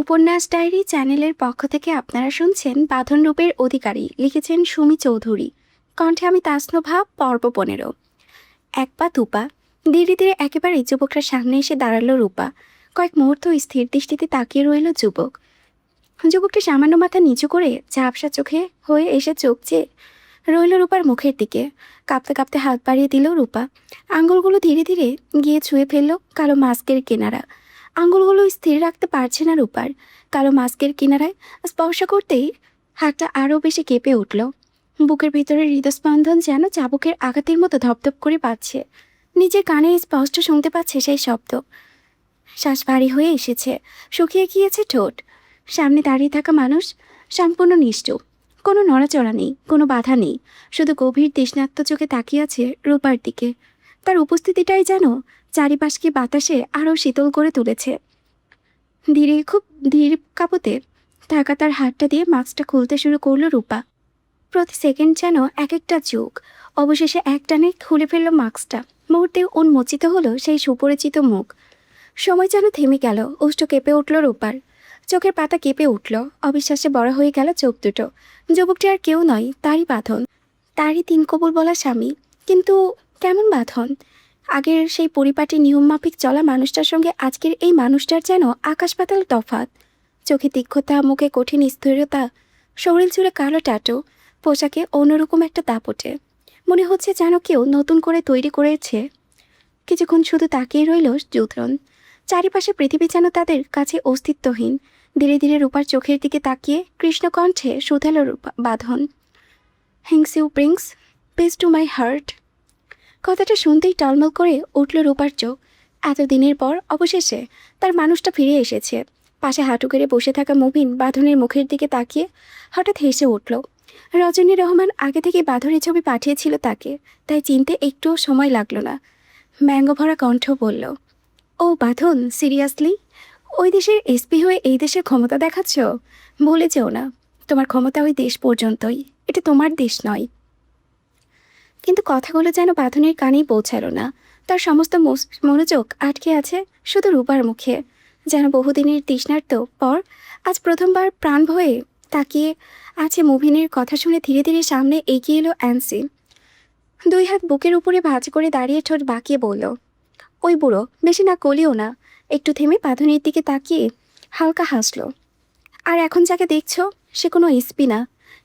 উপন্যাস ডায়েরি চ্যানেলের পক্ষ থেকে আপনারা শুনছেন বাঁধন রূপের অধিকারী, লিখেছেন সুমি চৌধুরী। কণ্ঠে আমি তাসনোভা। পর্ব 15। এক পা দুপা ধীরে ধীরে একেবারে যুবকরা সামনে এসে দাঁড়ালো রূপা। কয়েক মুহূর্ত স্থির দৃষ্টিতে তাকিয়ে রইল যুবকটি সামান্য মাথা নিচু করে ঝাপসা চোখে হয়ে এসে চোখ চেয়ে রইল রূপার মুখের দিকে। কাঁপতে কাঁপতে হাত বাড়িয়ে দিল রূপা। আঙুলগুলো ধীরে ধীরে গিয়ে ছুঁয়ে ফেলল কালো মাস্কের কিনারা। আঙুলগুলো স্থির রাখতে পারছে না রূপার। কালো মাস্কের কিনারায় স্পর্শ করতেই হাতটা আরও বেশি কেঁপে উঠল। বুকের ভিতরে হৃদস্পন্দন যেন চাবুকের আঘাতের মতো ধপধপ করে পাচ্ছে। নিজের কানে স্পষ্ট শুনতে পাচ্ছে সেই শব্দ। শ্বাস ভারী হয়ে এসেছে, শুকিয়ে গিয়েছে ঠোঁট। সামনে দাঁড়িয়ে থাকা মানুষ সম্পূর্ণ নিশ্চুপ। কোনো নড়াচড়া নেই, কোনো বাধা নেই, শুধু গভীর তৃষ্ণার্ত চোখে তাকিয়ে আছে রূপার দিকে। তার উপস্থিতিটাই যেন চারিপাশকে বাতাসে আরও শীতল করে তুলেছে। খুব ধীর কাঁপতে থাকা তার হাতটা দিয়ে মাস্কটা খুলতে শুরু করলো রূপা। প্রতি সেকেন্ড যেন এক একটা চোখ। অবশেষে একটানে খুলে ফেললো মাস্কটা। মুহূর্তে উন্মোচিত হলো সেই সুপরিচিত মুখ। সময় যেন থেমে গেল। ওষ্ঠ কেঁপে উঠল রূপার, চোখের পাতা কেঁপে উঠল। অবিশ্বাসে বড় হয়ে গেল চোখ দুটো। যুবকটি আর কেউ নয়, তারই বাঁধন, তারই তিন কবুল বলা স্বামী। কিন্তু কেমন বাঁধন? আগের সেই পরিপাটি নিয়মমাফিক চলা মানুষটার সঙ্গে আজকের এই মানুষটার যেন আকাশ পাতাল তফাৎ। চোখে তীক্ষ্ণতা, মুখে কঠিন স্থিরতা, শরীর জুড়ে কালো ট্যাটু, পোশাকে অন্যরকম একটা দাপটে। মনে হচ্ছে যেন কেউ নতুন করে তৈরি করেছে। কিছুক্ষণ শুধু তাকিয়ে রইল যুথরন। চারিপাশে পৃথিবী যেন তাদের কাছে অস্তিত্বহীন। ধীরে ধীরে রূপার চোখের দিকে তাকিয়ে কৃষ্ণকণ্ঠে শুধালো বাঁধন, হিংস you brings peace to my heart. কথাটা শুনতেই টলমল করে উঠল রূপার চোখ। এতদিনের পর অবশেষে তার মানুষটা ফিরে এসেছে। পাশে হাঁটু করে বসে থাকা মুবিন বাঁধনের মুখের দিকে তাকিয়ে হঠাৎ হেসে উঠল। রজনী রহমান আগে থেকে বাঁধনের ছবি পাঠিয়েছিল তাকে, তাই চিনতে একটুও সময় লাগলো না। ব্যঙ্গভরা কণ্ঠ বলল, ও বাঁধন, সিরিয়াসলি? ওই দেশের এসপি হয়ে এই দেশের ক্ষমতা দেখাচ্ছ? ভুলে যেও না, তোমার ক্ষমতা ওই দেশ পর্যন্তই, এটা তোমার দেশ নয়। কিন্তু কথাগুলো যেন বাঁধনের কানেই পৌঁছালো না। তার সমস্ত মনোযোগ আটকে আছে শুধু রূপার মুখে। যেন বহুদিনের তৃষ্ণার্ত পর আজ প্রথমবার প্রাণ ভয়ে তাকিয়ে আছে মুভিনের কথা শুনে ধীরে ধীরে সামনে এগিয়ে এলো অ্যান্সি। দুই হাত বুকের উপরে ভাঁজ করে দাঁড়িয়ে ঠোঁট বাঁকিয়ে বলল, ওই বুড়ো, বেশি না কলিও না। একটু থেমে বাঁধনের দিকে তাকিয়ে হালকা হাসলো। আর এখন যাকে দেখছো সে কোনো এসপি না,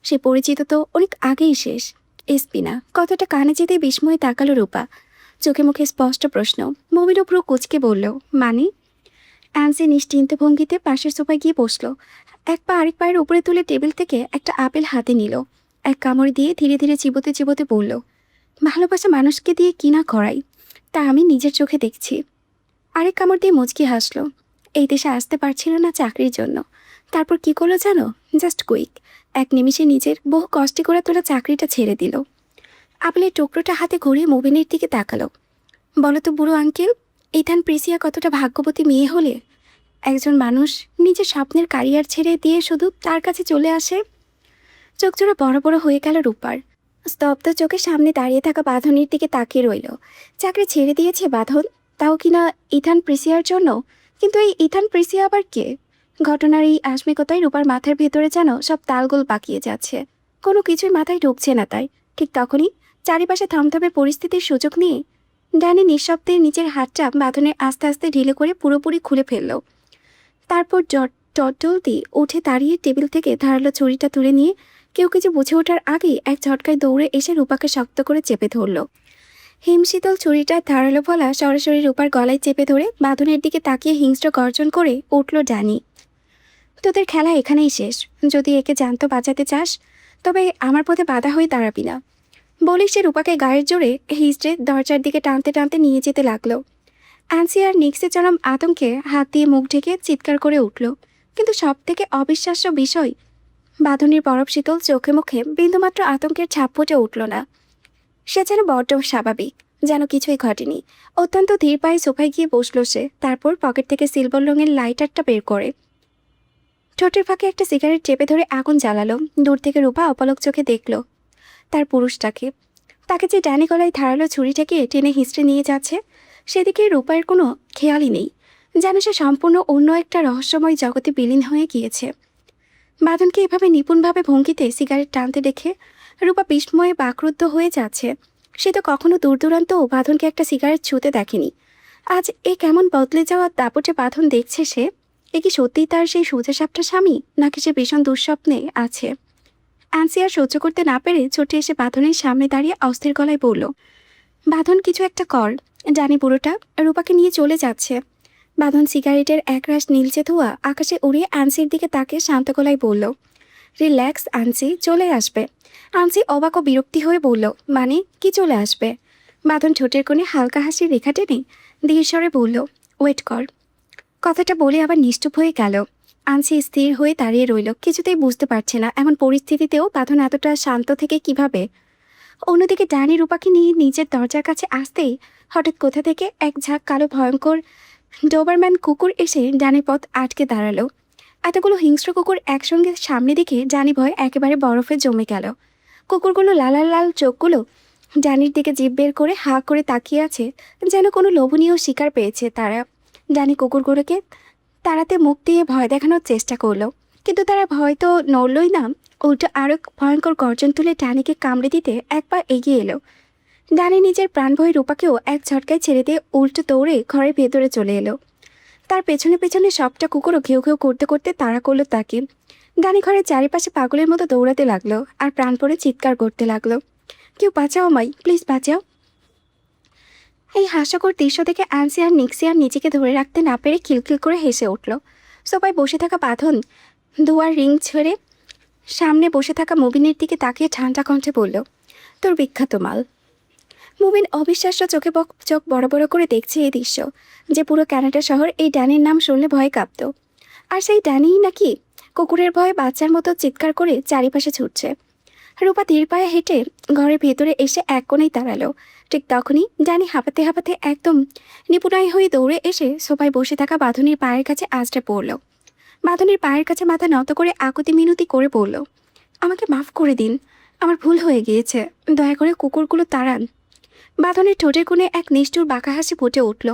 সে পরিচিত তো অনেক আগেই শেষ। এসপি না কথাটা কানে যেতে বিস্ময়ে তাকালো রূপা। চোখে মুখে স্পষ্ট প্রশ্ন। মমিন পুরো কুচকে বলল, মানে? অ্যান্সি নিশ্চিন্ত ভঙ্গিতে পাশের সোফায় গিয়ে বসলো। এক পা আরেক পায়ের উপরে তুলে টেবিল থেকে একটা আপেল হাতে নিল। এক কামড় দিয়ে ধীরে ধীরে চিবোতে চিবোতে বলল, ভালোবাসা মানুষকে দিয়ে কি না করাই, তা আমি নিজের চোখে দেখছি। আরেক কামড় দিয়ে মুচকি হাসলো। এই দেশে আসতে পারছিল না চাকরির জন্য, তারপর কি করলো জানো? জাস্ট কুইক, এক নিমিষে নিজের বহু কষ্টে করে তোলা চাকরিটা ছেড়ে দিল। আপেলের টুকরোটা হাতে ঘুরিয়ে মুবিনের দিকে তাকালো। বলো তো বুড়ো আঙ্কেল, ইথান প্রিসিয়া কতটা ভাগ্যবতী মেয়ে হলে একজন মানুষ নিজের স্বপ্নের ক্যারিয়ার ছেড়ে দিয়ে শুধু তার কাছে চলে আসে। চোখজোড়া বড় বড় হয়ে গেল রূপার। স্তব্ধ চোখের সামনে দাঁড়িয়ে থাকা বাঁধনের দিকে তাকিয়ে রইল। চাকরি ছেড়ে দিয়েছে বাঁধন, তাও কিনা ইথান প্রিসিয়ার জন্য। কিন্তু এই ইথান প্রিসিয়া আবার কে? ঘটনার এই আশ্মিকতায় রূপার মাথার ভেতরে যেন সব তালগোল পাকিয়ে যাচ্ছে। কোনো কিছুই মাথায় ঢুকছে না তাই। ঠিক তখনই চারিপাশে থমথমে পরিস্থিতির সুযোগ নিয়ে ড্যানি নিঃশব্দে নিজের হাতটা বাঁধনের আস্তে আস্তে ঢিলে করে পুরোপুরি খুলে ফেলল। তারপর টটলতি উঠে দাঁড়িয়ে টেবিল থেকে ধারালো ছুরিটা তুলে নিয়ে কেউ কিছু বুঝে ওঠার আগেই এক ঝটকায় দৌড়ে এসে রূপাকে শক্ত করে চেপে ধরল। হিমশীতল ছুরিটা ধারালো ফলা সরাসরি রূপার গলায় চেপে ধরে বাঁধনের দিকে তাকিয়ে হিংস্র গর্জন করে উঠল ড্যানি, তোদের খেলা এখানেই শেষ। যদি একে জ্যান্ত বাঁচাতে চাস তবে আমার পথে বাধা হয়ে দাঁড়াবি না। বলেই সে রূপাকে গায়ের জোরে হিঁচড়ে দরজার দিকে টানতে টানতে নিয়ে যেতে লাগলো। অ্যান্সি আর নিক্সের চরম আতঙ্কে হাত দিয়ে মুখ ঢেকে চিৎকার করে উঠল। কিন্তু সব থেকে অবিশ্বাস্য বিষয়, বাঁধনের বরফ শীতল চোখে মুখে বিন্দুমাত্র আতঙ্কের ছাপ ফুটে উঠল না। সে যেন বড্ড স্বাভাবিক, যেন কিছুই ঘটেনি। অত্যন্ত ধীর পায়ে সোফায় গিয়ে বসল সে। তারপর পকেট থেকে সিলভার রঙের লাইটারটা বের করে ঠোঁটের ফাঁকে একটা সিগারেট চেপে ধরে আগুন জ্বালালো। দূর থেকে রূপা অপলক চোখে দেখল তার পুরুষটাকে। তাকে যে ড্যানি গলায় ধারালো ছুরিটাকে টেনে হিঁচড়ে নিয়ে যাচ্ছে সেদিকে রূপায়ের কোনো খেয়ালই নেই। যেন সে সম্পূর্ণ অন্য একটা রহস্যময় জগতে বিলীন হয়ে গিয়েছে। বাঁধনকে এভাবে নিপুণভাবে ভঙ্গিতে সিগারেট টানতে দেখে রূপা বিস্ময়ে বাকরুদ্ধ হয়ে যাচ্ছে। সে তো কখনো দূর দূরান্তেও বাঁধনকে একটা সিগারেট ছুঁতে দেখেনি। আজ এ কেমন বদলে যাওয়া দাপটে বাঁধন দেখছে সে। এ কি সত্যিই তার সেই সোজাসাপটা স্বামী, নাকি সে ভীষণ দুঃস্বপ্নে আছে? অ্যান্সি আর সহ্য করতে না পেরে ছুটে এসে বাঁধনের সামনে দাঁড়িয়ে অস্থির গলায় বলল, বাঁধন কিছু একটা কর। জানি বুড়োটা রূপাকে নিয়ে চলে যাচ্ছে। বাঁধন সিগারেটের একরাশ নীলচে ধোঁয়া আকাশে উড়িয়ে আনসির দিকে তাকে শান্ত গলায় বলল, রিল্যাক্স আনসি, চলে আসবে। আনসি অবাক ও বিরক্তি হয়ে বলল, মানে কি চলে আসবে? বাঁধন ঠোঁটের কোণে হালকা হাসির রেখা টেনে ধীর স্বরে বলল, ওয়েট কর। কথাটা বলে আবার নিশ্চুপ হয়ে গেল। আনসি স্থির হয়ে দাঁড়িয়ে রইল, কিছুতেই বুঝতে পারছে না এমন পরিস্থিতিতেও বাঁধন এতটা শান্ত থেকে কিভাবে। অন্যদিকে ডানি রূপাকে নিয়ে নিজের দরজার কাছে আসতেই হঠাৎ কোথা থেকে এক ঝাঁক কালো ভয়ঙ্কর ডোবারম্যান কুকুর এসে ডানির পথ আটকে দাঁড়ালো। এতগুলো হিংস্র কুকুর একসঙ্গে সামনে দিকে ডানি ভয় একেবারে বরফে জমে গেল। কুকুরগুলো লাল লাল চোখগুলো ডানির দিকে জিভ বের করে হাঁ করে তাকিয়ে আছে, যেন কোনো লোভনীয় শিকার পেয়েছে তারা। ডানি কুকুরগুলোকে তাড়াতে মুখ দিয়ে ভয় দেখানোর চেষ্টা করলো, কিন্তু তারা ভয় তো নড়লই না, উল্টো আরও ভয়ঙ্কর গর্জন তুলে ডানিকে কামড়ে দিতে এক পা এগিয়ে এলো। ডানি নিজের প্রাণভয় রূপাকেও এক ঝটকায় ছেড়ে দিয়ে উল্টো দৌড়ে ঘরের ভেতরে চলে এলো। তার পেছনে পেছনে সবটা কুকুরও ঘেউ ঘেউ করতে করতে তাড়া করলো তাকে। ডানি ঘরের চারিপাশে পাগলের মতো দৌড়াতে লাগলো আর প্রাণ পড়ে চিৎকার করতে লাগলো, কেউ বাঁচাও আমায়, প্লিজ বাঁচাও। এই হাস্যকর দৃশ্য দেখে অ্যান্সি আর নিক্সি আর নিজেকে ধরে রাখতে না পেরে খিলখিল করে হেসে উঠল। সোফায় বসে থাকা বাঁধন ধোয়ার রিং ছেড়ে সামনে বসে থাকা মুবিনের দিকে তাকিয়ে ঠান্ডা কণ্ঠে বলল, তোর বিখ্যাত মাল। মুবিন অবিশ্বাস্য চোখে চোখ বড় বড় করে দেখছে এই দৃশ্য, যে পুরো কানাডা শহর এই ড্যানির নাম শুনলে ভয়ে কাঁপত। আর সেই ড্যানিই নাকি কুকুরের ভয়ে বাচ্চার মতো চিৎকার করে চারিপাশে ছুটছে। রূপা ধীর পায়ে হেঁটে ঘরের ভেতরে এসে এক কোণেই দাঁড়ালো। ঠিক তখনই ড্যানি হাঁপাতে হাঁপাতে একদম নিপুণাই হয়ে দৌড়ে এসে সোফায় বসে থাকা বাঁধনির পায়ের কাছে আঁচড়ে পড়ল। বাঁধনির পায়ের কাছে মাথা নত করে আকুতি মিনতি করে বলল, আমাকে মাফ করে দিন, আমার ভুল হয়ে গিয়েছে, দয়া করে কুকুরগুলো তাড়ান। বাঁধনের ঠোঁটের কোণে এক নিষ্ঠুর বাঁকা হাসি ফুটে উঠল।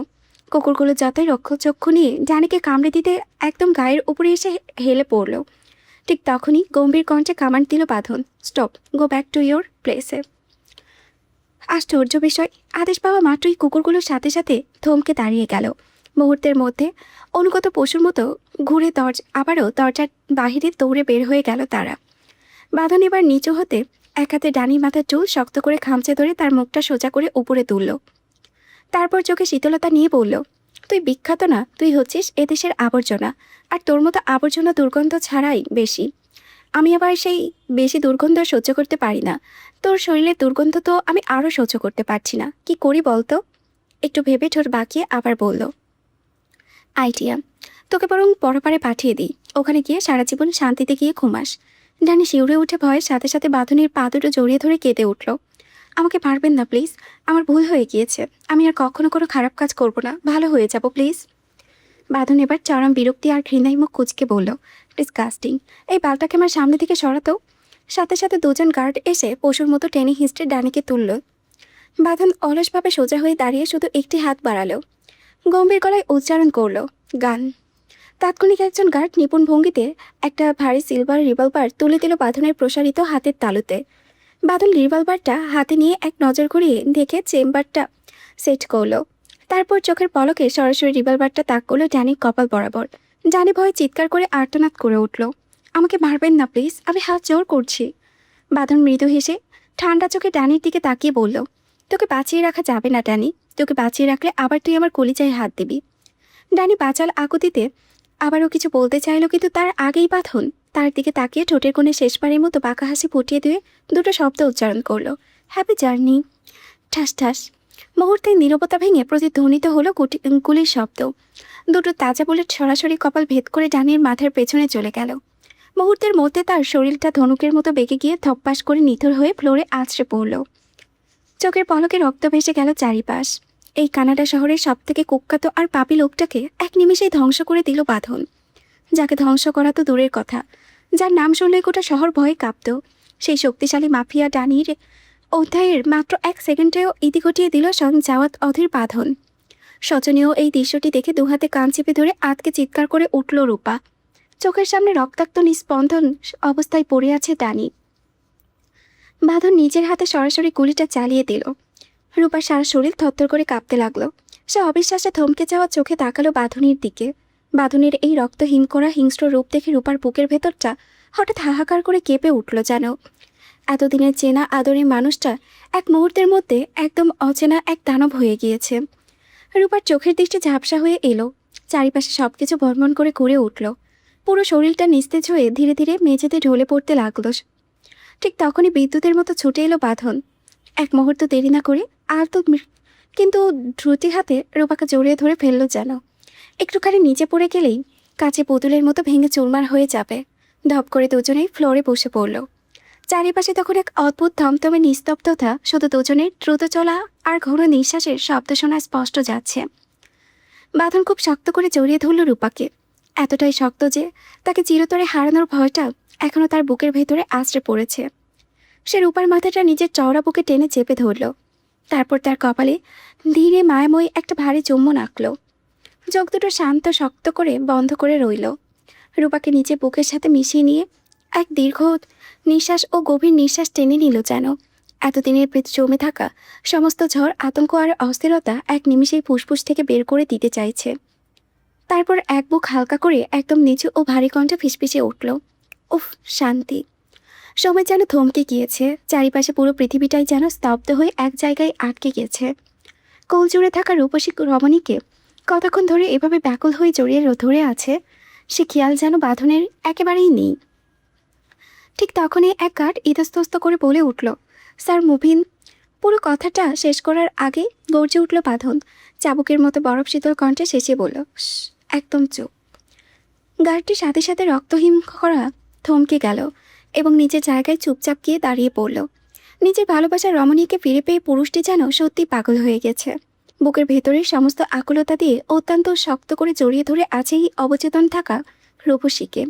কুকুরগুলো যতই রক্ষচক্ষু নিয়ে ডানিকে কামড়ে দিতে একদম গায়ের উপরে এসে হেলে পড়ল। ঠিক তখনই গম্ভীর কণ্ঠে কামান্ড দিল বাঁধন, stop, go back to your প্লেসে। আশ্চর্য বিষয়, আদেশ পাওয়া মাত্রই কুকুরগুলোর সাথে সাথে থমকে দাঁড়িয়ে গেল। মুহূর্তের মধ্যে অনুগত পশুর মতো ঘুরে আবারও দরজার বাহিরে দৌড়ে বের হয়ে গেল তারা। বাঁধন এবার নিচু হতে এক হাতে ডানির মাথার চুল শক্ত করে খামচে ধরে তার মুখটা সোজা করে উপরে তুলল। তারপর চোখে শীতলতা নিয়ে বলল, তুই বিখ্যাত না, তুই হচ্ছিস এদেশের আবর্জনা, আর তোর মতো আবর্জনা দুর্গন্ধ ছাড়াই বেশি। আমি আবার সেই বেশি দুর্গন্ধ সহ্য করতে পারি না। তোর শরীরের দুর্গন্ধ তো আমি আরও সহ্য করতে পারছি না, কি করি বলতো? একটু ভেবে ঠোঁট বাঁকিয়ে আবার বলল, আইডিয়া, তোকে বরং পরপারে পাঠিয়ে দিই, ওখানে গিয়ে সারা জীবন শান্তিতে গিয়ে ঘুমাস। ডানি শিউরে উঠে ভয়ের সাথে সাথে বাঁধনের পা দুটো জড়িয়ে ধরে কেঁদে উঠল। আমাকে পারবেন না প্লিজ, আমার ভুল হয়ে গিয়েছে, আমি আর কখনো কোনো খারাপ কাজ করব না, ভালো হয়ে যাব প্লিজ। বাঁধন এবার চরম বিরক্তি আর ঘৃণাই মুখ কুচকে বলল, ডিসগাস্টিং, এই বালটাকে আমার সামনে থেকে সরাতো। সাথে সাথে দুজন গার্ড এসে পশুর মতো টেনে হিস্ট্রে ডানিকে তুলল। বাঁধন অলসভাবে সোজা হয়ে দাঁড়িয়ে শুধু একটি হাত বাড়ালো, গম্ভীর গলায় উচ্চারণ করল, গান। তাৎক্ষণিক একজন গার্ড নিপুণ ভঙ্গিতে একটা ভারী সিলভার রিভলভার তুলে দিল বাঁধনের প্রসারিত হাতের তালুতে। বাঁধন রিভলভারটা হাতে নিয়ে এক নজর ঘুরিয়ে দেখে চেম্বারটা সেট করলো। তারপর চোখের পলকে সরাসরি রিভলভারটা তাক করলো ডানির কপাল বরাবর। ডানি ভয়ে চিৎকার করে আর্তনাদ করে উঠল, আমাকে মারবেন না প্লিজ, আমি হাত জোর করছি। বাঁধন মৃদু হেসে ঠান্ডা চোখে ডানির দিকে তাকিয়ে বলল, তোকে বাঁচিয়ে রাখা যাবে না ডানি, তোকে বাঁচিয়ে রাখলে আবার তুই আমার কলিজায় হাত দিবি। ডানি বাঁচাল আকুতিতে আবারও কিছু বলতে চাইল, কিন্তু তার আগেই বাঁধন তার দিকে তাকিয়ে ঠোঁটের কোণে শেষবারের মতো বাঁকা হাসি ফুটিয়ে দিয়ে দুটো শব্দ উচ্চারণ করলো, হ্যাপি জার্নি। ঠাস ঠাস মুহূর্তে নীরবতা ভেঙে প্রতিধ্বনিত হলো গুলির শব্দ। দুটো তাজা বুলেট সরাসরি কপাল ভেদ করে ডানির মাথার পেছনে চলে গেল। মুহূর্তের মধ্যে তার শরীরটা ধনুকের মতো বেঁকে গিয়ে ধপ্পাস করে নিথর হয়ে ফ্লোরে আছড়ে পড়ল। চোখের পলকে রক্ত ভেসে গেল চারিপাশ। এই কানাডা শহরের সবথেকে কুখ্যাত আর পাপী লোকটাকে এক নিমেষেই ধ্বংস করে দিল বাঁধন, যাকে ধ্বংস করা তো দূরের কথা, যার নাম শুনলে গোটা শহর ভয়ে কাঁপত। সেই শক্তিশালী মাফিয়া ডানির অধ্যায়ের মাত্র এক সেকেন্ডেও ইতি ঘটিয়ে দিল স্বয়ং জাওয়াত অধীর বাঁধন। শোচনীয় এই দৃশ্যটি দেখে দুহাতে কান চেপে ধরে আতকে চিৎকার করে উঠল রূপা। চোখের সামনে রক্তাক্ত নিস্পন্দন অবস্থায় পড়ে আছে ডানি। বাঁধন নিজের হাতে সরাসরি গুলিটা চালিয়ে দিল। রূপার সারা শরীর থরথর করে কাঁপতে লাগলো। সে অবিশ্বাসে থমকে যাওয়া চোখে তাকালো বাঁধনের দিকে। বাঁধনের এই রক্তহীন করা হিংস্র রূপ দেখে রূপার বুকের ভেতরটা হঠাৎ হাহাকার করে কেঁপে উঠল যেন। এতদিনের চেনা আদরের মানুষটা এক মুহূর্তের মধ্যে একদম অচেনা এক দানব হয়ে গিয়েছে। রূপার চোখের দৃষ্টি ঝাপসা হয়ে এলো। চারিপাশে সবকিছু ভরমন করে ঘুরে উঠল। পুরো শরীরটা নিস্তেজ হয়ে ধীরে ধীরে মেঝেতে ঢলে পড়তে লাগলো। ঠিক তখনই বিদ্যুতের মতো ছুটে এলো বাঁধন। এক মুহূর্ত দেরি না করে কিন্তু দ্রুতি হাতে রূপাকে জড়িয়ে ধরে ফেললো যেন। একটুখানি নিচে পড়ে গেলেই কাছে পুতুলের মতো ভেঙে চুরমার হয়ে যাবে। ধপ করে দুজনেই ফ্লোরে বসে পড়ল। চারিপাশে তখন এক অদ্ভুত থমথমে নিস্তব্ধতা, শুধু দুজনের দ্রুত চলা আর ঘন নিঃশ্বাসের শব্দ শোনা স্পষ্ট যাচ্ছে। বাঁধন খুব শক্ত করে জড়িয়ে ধরল রূপাকে, এতটাই শক্ত যে তাকে চিরতরে হারানোর ভয়টা এখনও তার বুকের ভেতরে আশ্রে পড়েছে। সে রূপার মাথাটা নিজের চওড়া বুকে টেনে চেপে ধরল। তারপর তার কপালে ধীরে মায়াময়ী একটা ভারী চুম্বন আঁকল। চোখ দুটো শান্ত শক্ত করে বন্ধ করে রইল। রূপাকে নিচে বুকের সাথে মিশিয়ে নিয়ে এক দীর্ঘ নিঃশ্বাস ও গভীর নিঃশ্বাস টেনে নিল যেন। এতদিনের জমে থাকা সমস্ত ঝড়, আতঙ্ক আর অস্থিরতা এক নিমিষেই ফুসফুস থেকে বের করে দিতে চাইছে। তারপর এক বুক হালকা করে একদম নিচু ও ভারী কণ্ঠে ফিসফিসে উঠল, উফ, শান্তি। সময় যেন থমকে গিয়েছে। চারিপাশে পুরো পৃথিবীটাই যেন স্তব্ধ হয়ে এক জায়গায় আটকে গেছে। কোল জুড়ে থাকা রূপসী রমণীকে কতক্ষণ ধরে এভাবে ব্যাকুল হয়ে জড়িয়ে ধরে আছে সে খেয়াল যেন বাঁধনের একেবারেই নেই। ঠিক তখনই এক গার্ড ইতস্তত করে বলে উঠল, স্যার মুভিন। পুরো কথাটা শেষ করার আগে গর্জে উঠল বাঁধন। চাবুকের মতো বরফ শীতল কণ্ঠে শেষে বলল, একদম চুপ। গার্ডটি সাথে সাথে রক্তহীন করা থমকে গেল এবং নিজের জায়গায় চুপচাপ গিয়ে দাঁড়িয়ে পড়ল। নিজের ভালোবাসার রমণীকে ফিরে পেয়ে পুরুষটি যেন সত্যি পাগল হয়ে গেছে। বুকের ভেতরের সমস্ত আকুলতা দিয়ে অত্যন্ত শক্ত করে জড়িয়ে ধরে আছেই অবচেতন থাকা রূপসীকে।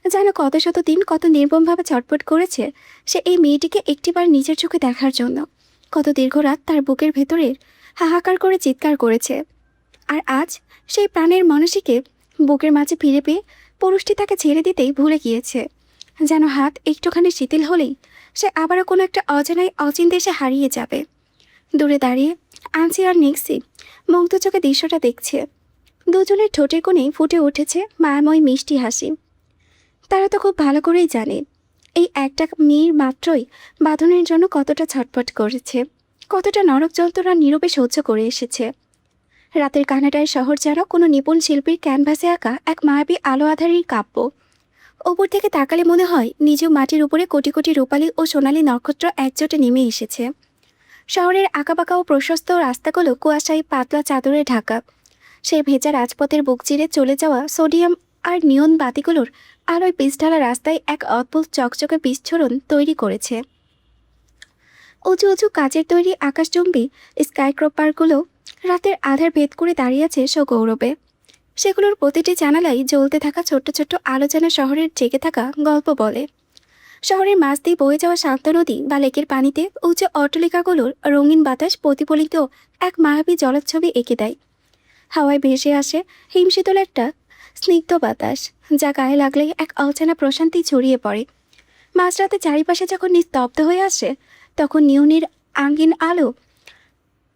যেন কত শত দিন কত নির্মমভাবে ছটফট করেছে সে এই মেয়েটিকে একটিবার নিজের চোখে দেখার জন্য। কত দীর্ঘ রাত তার বুকের ভেতরের হাহাকার করে চিৎকার করেছে। আর আজ সেই প্রাণের মানুষীকে বুকের মাঝে ফিরে পেয়ে পুরুষটি তাকে ছেড়ে দিতেই ভুলে গিয়েছে। যেন হাত একটুখানি শিথিল হলেই সে আবারও কোনো একটা অজানায় অচিন দেশে হারিয়ে যাবে। দূরে দাঁড়িয়ে আনসি আর নিক্সি মুগ্ধ চোখে দৃশ্যটা দেখছে। দুজনের ঠোঁটের কোণেই ফুটে উঠেছে মায়াময় মিষ্টি হাসি। তারা তো খুব ভালো করেই জানে এই একটা মেয়ের মাত্রই বাঁধনের জন্য কতটা ছটফট করেছে, কতটা নরক যন্ত্রণা নীরবে সহ্য করে এসেছে। রাতের কানাডায় শহর যেন কোনো নিপুণ শিল্পীর ক্যানভাসে আঁকা এক মায়াবী আলো আধারের কাব্য। ওপর থেকে তাকালে মনে হয় নিজেও মাটির উপরে কোটি কোটি রূপালী ও সোনালী নক্ষত্র একজোটে নেমে এসেছে। শহরের আঁকাবাঁকা ও প্রশস্ত রাস্তাগুলো কুয়াশায় পাতলা চাদরে ঢাকা। সেই ভেজা রাজপথের বুক চিরে চলে যাওয়া সোডিয়াম আর নিয়ন বাতিগুলোর আলোয় পিচঢালা রাস্তায় এক অদ্ভুত চকচকে বিস্ফোরণ তৈরি করেছে। উঁচু উঁচু কাচের তৈরি আকাশচুম্বী স্কাইক্রপারগুলো রাতের আধার ভেদ করে দাঁড়িয়ে আছে সগৌরবে। সেগুলোর প্রতিটি জানালাই জ্বলতে থাকা ছোট্ট ছোট্ট আলো যেন শহরের জেগে থাকা গল্প বলে। শহরের মাছ দিয়ে বয়ে যাওয়া শান্ত নদী বা লেকের পানিতে উঁচু অট্টালিকাগুলোর রঙিন বাতাস প্রতিফলিত এক মায়াবী জলচ্ছবি এঁকে দেয়। হাওয়ায় ভেসে আসে হিমশীতল একটা স্নিগ্ধ বাতাস, যা গায়ে লাগলেই এক অচেনা প্রশান্তি ছড়িয়ে পড়ে। মাঝরাতে চারিপাশে যখন নিস্তব্ধ হয়ে আসে তখন নিউনের আঙ্গিন আলো,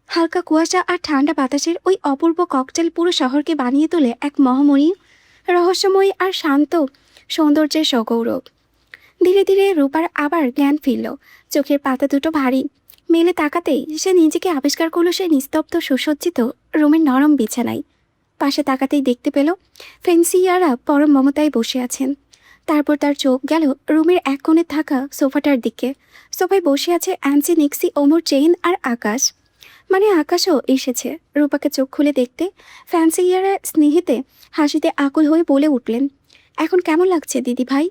হালকা কুয়াশা আর ঠান্ডা বাতাসের ওই অপূর্ব ককটেল পুরো শহরকে বানিয়ে তোলে এক মহামণি, রহস্যময়ী আর শান্ত সৌন্দর্যের সগৌরব। ধীরে ধীরে রূপার আবার জ্ঞান ফিরল। চোখের পাতা দুটো ভারী মেলে তাকাতেই সে নিজেকে আবিষ্কার করলো সেই নিস্তব্ধ সুসজ্জিত রুমের নরম বিছানায়। পাশে তাকাতেই দেখতে পেল ফেন্সিয়ারা পরম মমতায় বসে আছেন। তারপর তার চোখ গেল রুমের এক কোণে থাকা সোফাটার দিকে। সোফায় বসে আছে অ্যান্সি, নিক্সি, ওমর, চেইন আর আকাশ। মানে আকাশও এসেছে। রূপাকে চোখ খুলে দেখতে ফ্যান্সিয়ারা স্নেহিতে হাসিতে আকুল হয়ে বলে উঠলেন, এখন কেমন লাগছে দিদি ভাই?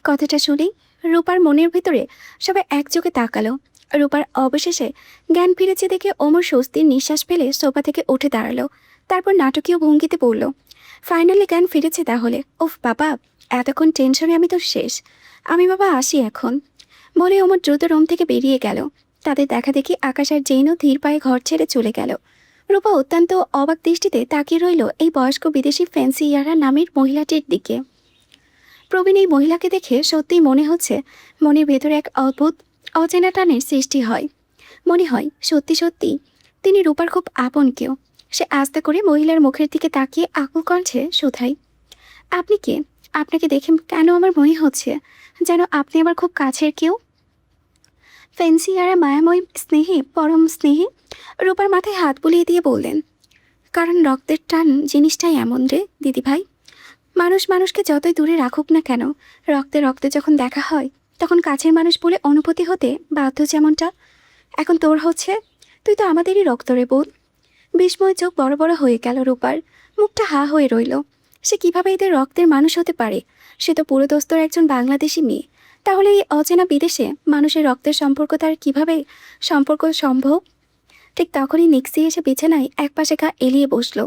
কথাটা শুনেই রূপার মনের ভিতরে সবাই একযোগে তাকালো। রূপার অবশেষে জ্ঞান ফিরেছে দেখে ওমর স্বস্তির নিঃশ্বাস ফেলে সোফা থেকে উঠে দাঁড়ালো। তারপর নাটকীয় ভঙ্গিতে বলল, ফাইনালি জ্ঞান ফিরেছে তাহলে? ওফ বাবা, এতক্ষণ টেনশনে আমি তো শেষ। আমি বাবা আসি এখন, বলে ওমর দ্রুত রুম থেকে বেরিয়ে গেল। তাদের দেখা দেখি আকাশ আর জেনও ধীর পায়ে ঘর ছেড়ে চলে গেল। রূপা অত্যন্ত অবাক দৃষ্টিতে তাকিয়ে রইল এই বয়স্ক বিদেশি ফ্যান্সি ইয়ারা নামের মহিলাটির দিকে। প্রবীণ এই মহিলাকে দেখে সত্যিই মনে হচ্ছে মনের ভেতরে এক অদ্ভুত অচেনা টানের সৃষ্টি হয়। মনে হয় সত্যি সত্যি তিনি রূপার খুব আপন কেউ। সে আস্তে করে মহিলার মুখের দিকে তাকিয়ে আকুল কণ্ঠে শোধায়, আপনি কে? আপনাকে দেখে কেন আমার মনে হচ্ছে যেন আপনি আমার খুব কাছের কেউ। ফ্যান্সিয়ারা মায়াময় স্নেহে পরম স্নেহে রূপার মাথায় হাত বুলিয়ে দিয়ে বললেন, কারণ রক্তের টান জিনিসটাই এমন রে দিদিভাই। মানুষ মানুষকে যতই দূরে রাখুক না কেন, রক্তে রক্তে যখন দেখা হয় তখন কাছের মানুষ বলে অনুভূতি হতে বাধ্য। যেমনটা এখন তোর হচ্ছে, তুই তো আমাদেরই রক্ত রে বোন। বিস্ময় চোখ বড় বড় হয়ে গেল রূপার, মুখটা হা হয়ে রইল। সে কিভাবে এদের রক্তের মানুষ হতে পারে? সে তো পুরো দোস্তর একজন বাংলাদেশি মেয়ে। তাহলে এই অচেনা বিদেশে মানুষের রক্তের সম্পর্ক তার কিভাবে সম্পর্ক সম্ভব? ঠিক তখনই নিক্সি এসে বিছানায় একপাশে গা এলিয়ে বসলো।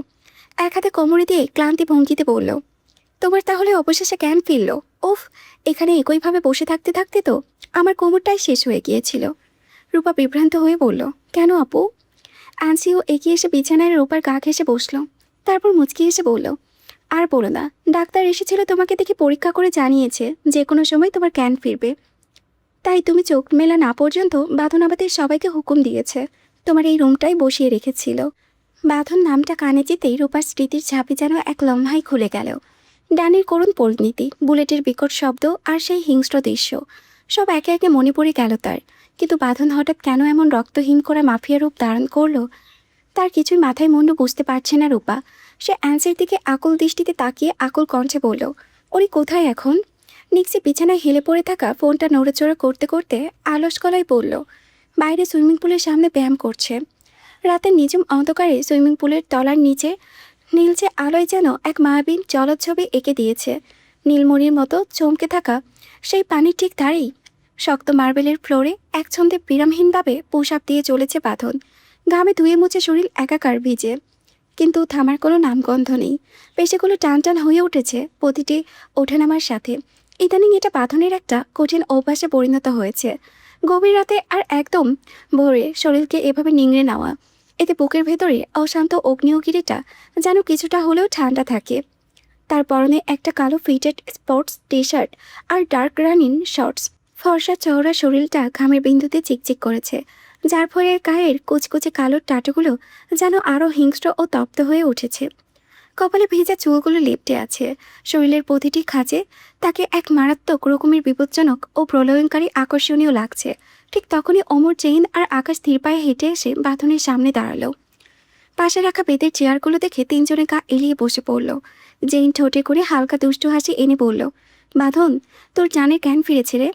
এক হাতে কোমরে দিয়ে ক্লান্তি ভঙ্গিতে বলল, তোমার তাহলে অবশেষে জ্ঞান ফিরল? ওফ, এখানে একইভাবে বসে থাকতে থাকতে তো আমার কোমরটাই শেষ হয়ে গিয়েছিল। রূপা বিভ্রান্ত হয়ে বলল, কেন আপু? আনসিও এগিয়ে এসে বিছানায় রূপার গা ঘেঁষে বসলো। তারপর মুচকি এসে বলল, আর বলো না, ডাক্তার এসেছিল তোমাকে দেখে পরীক্ষা করে জানিয়েছে যে কোনো সময় তোমার জ্ঞান ফিরবে। তাই তুমি চোখ মেলা না পর্যন্ত বাঁধন আমাদের সবাইকে হুকুম দিয়েছে তোমার এই রুমটাই বসিয়ে রেখেছিল। বাঁধন নামটা কানে যেতেই রূপার স্মৃতির ঝাঁপি যেন এক লম্হাই খুলে গেল। ডানির করুণ পরিণতি, বুলেটের বিকট শব্দ আর সেই হিংস্র দৃশ্য সব একে একে মনে পড়ে গেল তার। কিন্তু বাঁধন হঠাৎ কেন এমন রক্তহীন করা মাফিয়া রূপ ধারণ করলো তার কিছুই মাথায় মুন্ডু বুঝতে পারছে না রূপা। সে অ্যান্সের দিকে আকুল দৃষ্টিতে তাকিয়ে আকুল কণ্ঠে বলল, ওরি কোথায় এখন? নিক্সি বিছানায় হেলে পড়ে থাকা ফোনটা নড়েচড়ে করতে করতে আলস গলায় বলল, বাইরে সুইমিং পুলের সামনে ব্যায়াম করছে। রাতের নিঝুম অন্ধকারে সুইমিং পুলের তলার নিচে নীলচে আলোয় যেন এক মায়াবী জলচ্ছবি এঁকে দিয়েছে। নীলমণির মতো চমকে থাকা সেই পানির ঠিক ধারেই শক্ত মার্বেলের ফ্লোরে এক ছন্দে বিরামহীনভাবে পোশাক দিয়ে চলেছে বাঁধন। ঘামে ধুয়ে মুছে শরীর একাকার ভিজে, কিন্তু থামার কোনো নামগন্ধ নেই। পেশিগুলো টান টান হয়ে উঠেছে প্রতিটি ওঠানামার সাথে। ইদানিং এটা বাঁধনের একটা কঠিন অভ্যাসে পরিণত হয়েছে। গভীর রাতে আর একদম ভোরে শরীরকে এভাবে নিংড়ে নেওয়া, এতে বুকের ভেতরে অশান্ত অগ্নিয়গিরিটা যেন কিছুটা হলেও ঠান্ডা থাকে। তার পরনে একটা কালো ফিটেড স্পোর্টস টি শার্ট আর ডার্ক রানিং শর্টস। ফর্সা চওড়া শরীরটা ঘামের বিন্দুতে চিকচিক করেছে, যার ফলে গায়ের কুচকুচে কালো টাটুগুলো যেন আরও হিংস্র ও তপ্ত হয়ে উঠেছে। কপালে ভেজা চুলগুলো লেপ্টে আছে। শরীরের প্রতিটি খাঁজে তাকে এক মারাত্মক রকমের বিপজ্জনক ও প্রলয়ঙ্কারী আকর্ষণীয় লাগছে। ঠিক তখনই অমর চেইন আর আকাশ ধীর পায়ে হেঁটে এসে বাঁধনের সামনে দাঁড়ালো। পাশে রাখা বেতের চেয়ারগুলো দেখে তিনজনে গা এলিয়ে বসে পড়ল। জেইন ঠোঁটে করে হালকা দুষ্টু হাসি এনে বলল, বাঁধন, তোর জানের জ্ঞান ফিরেছে রে।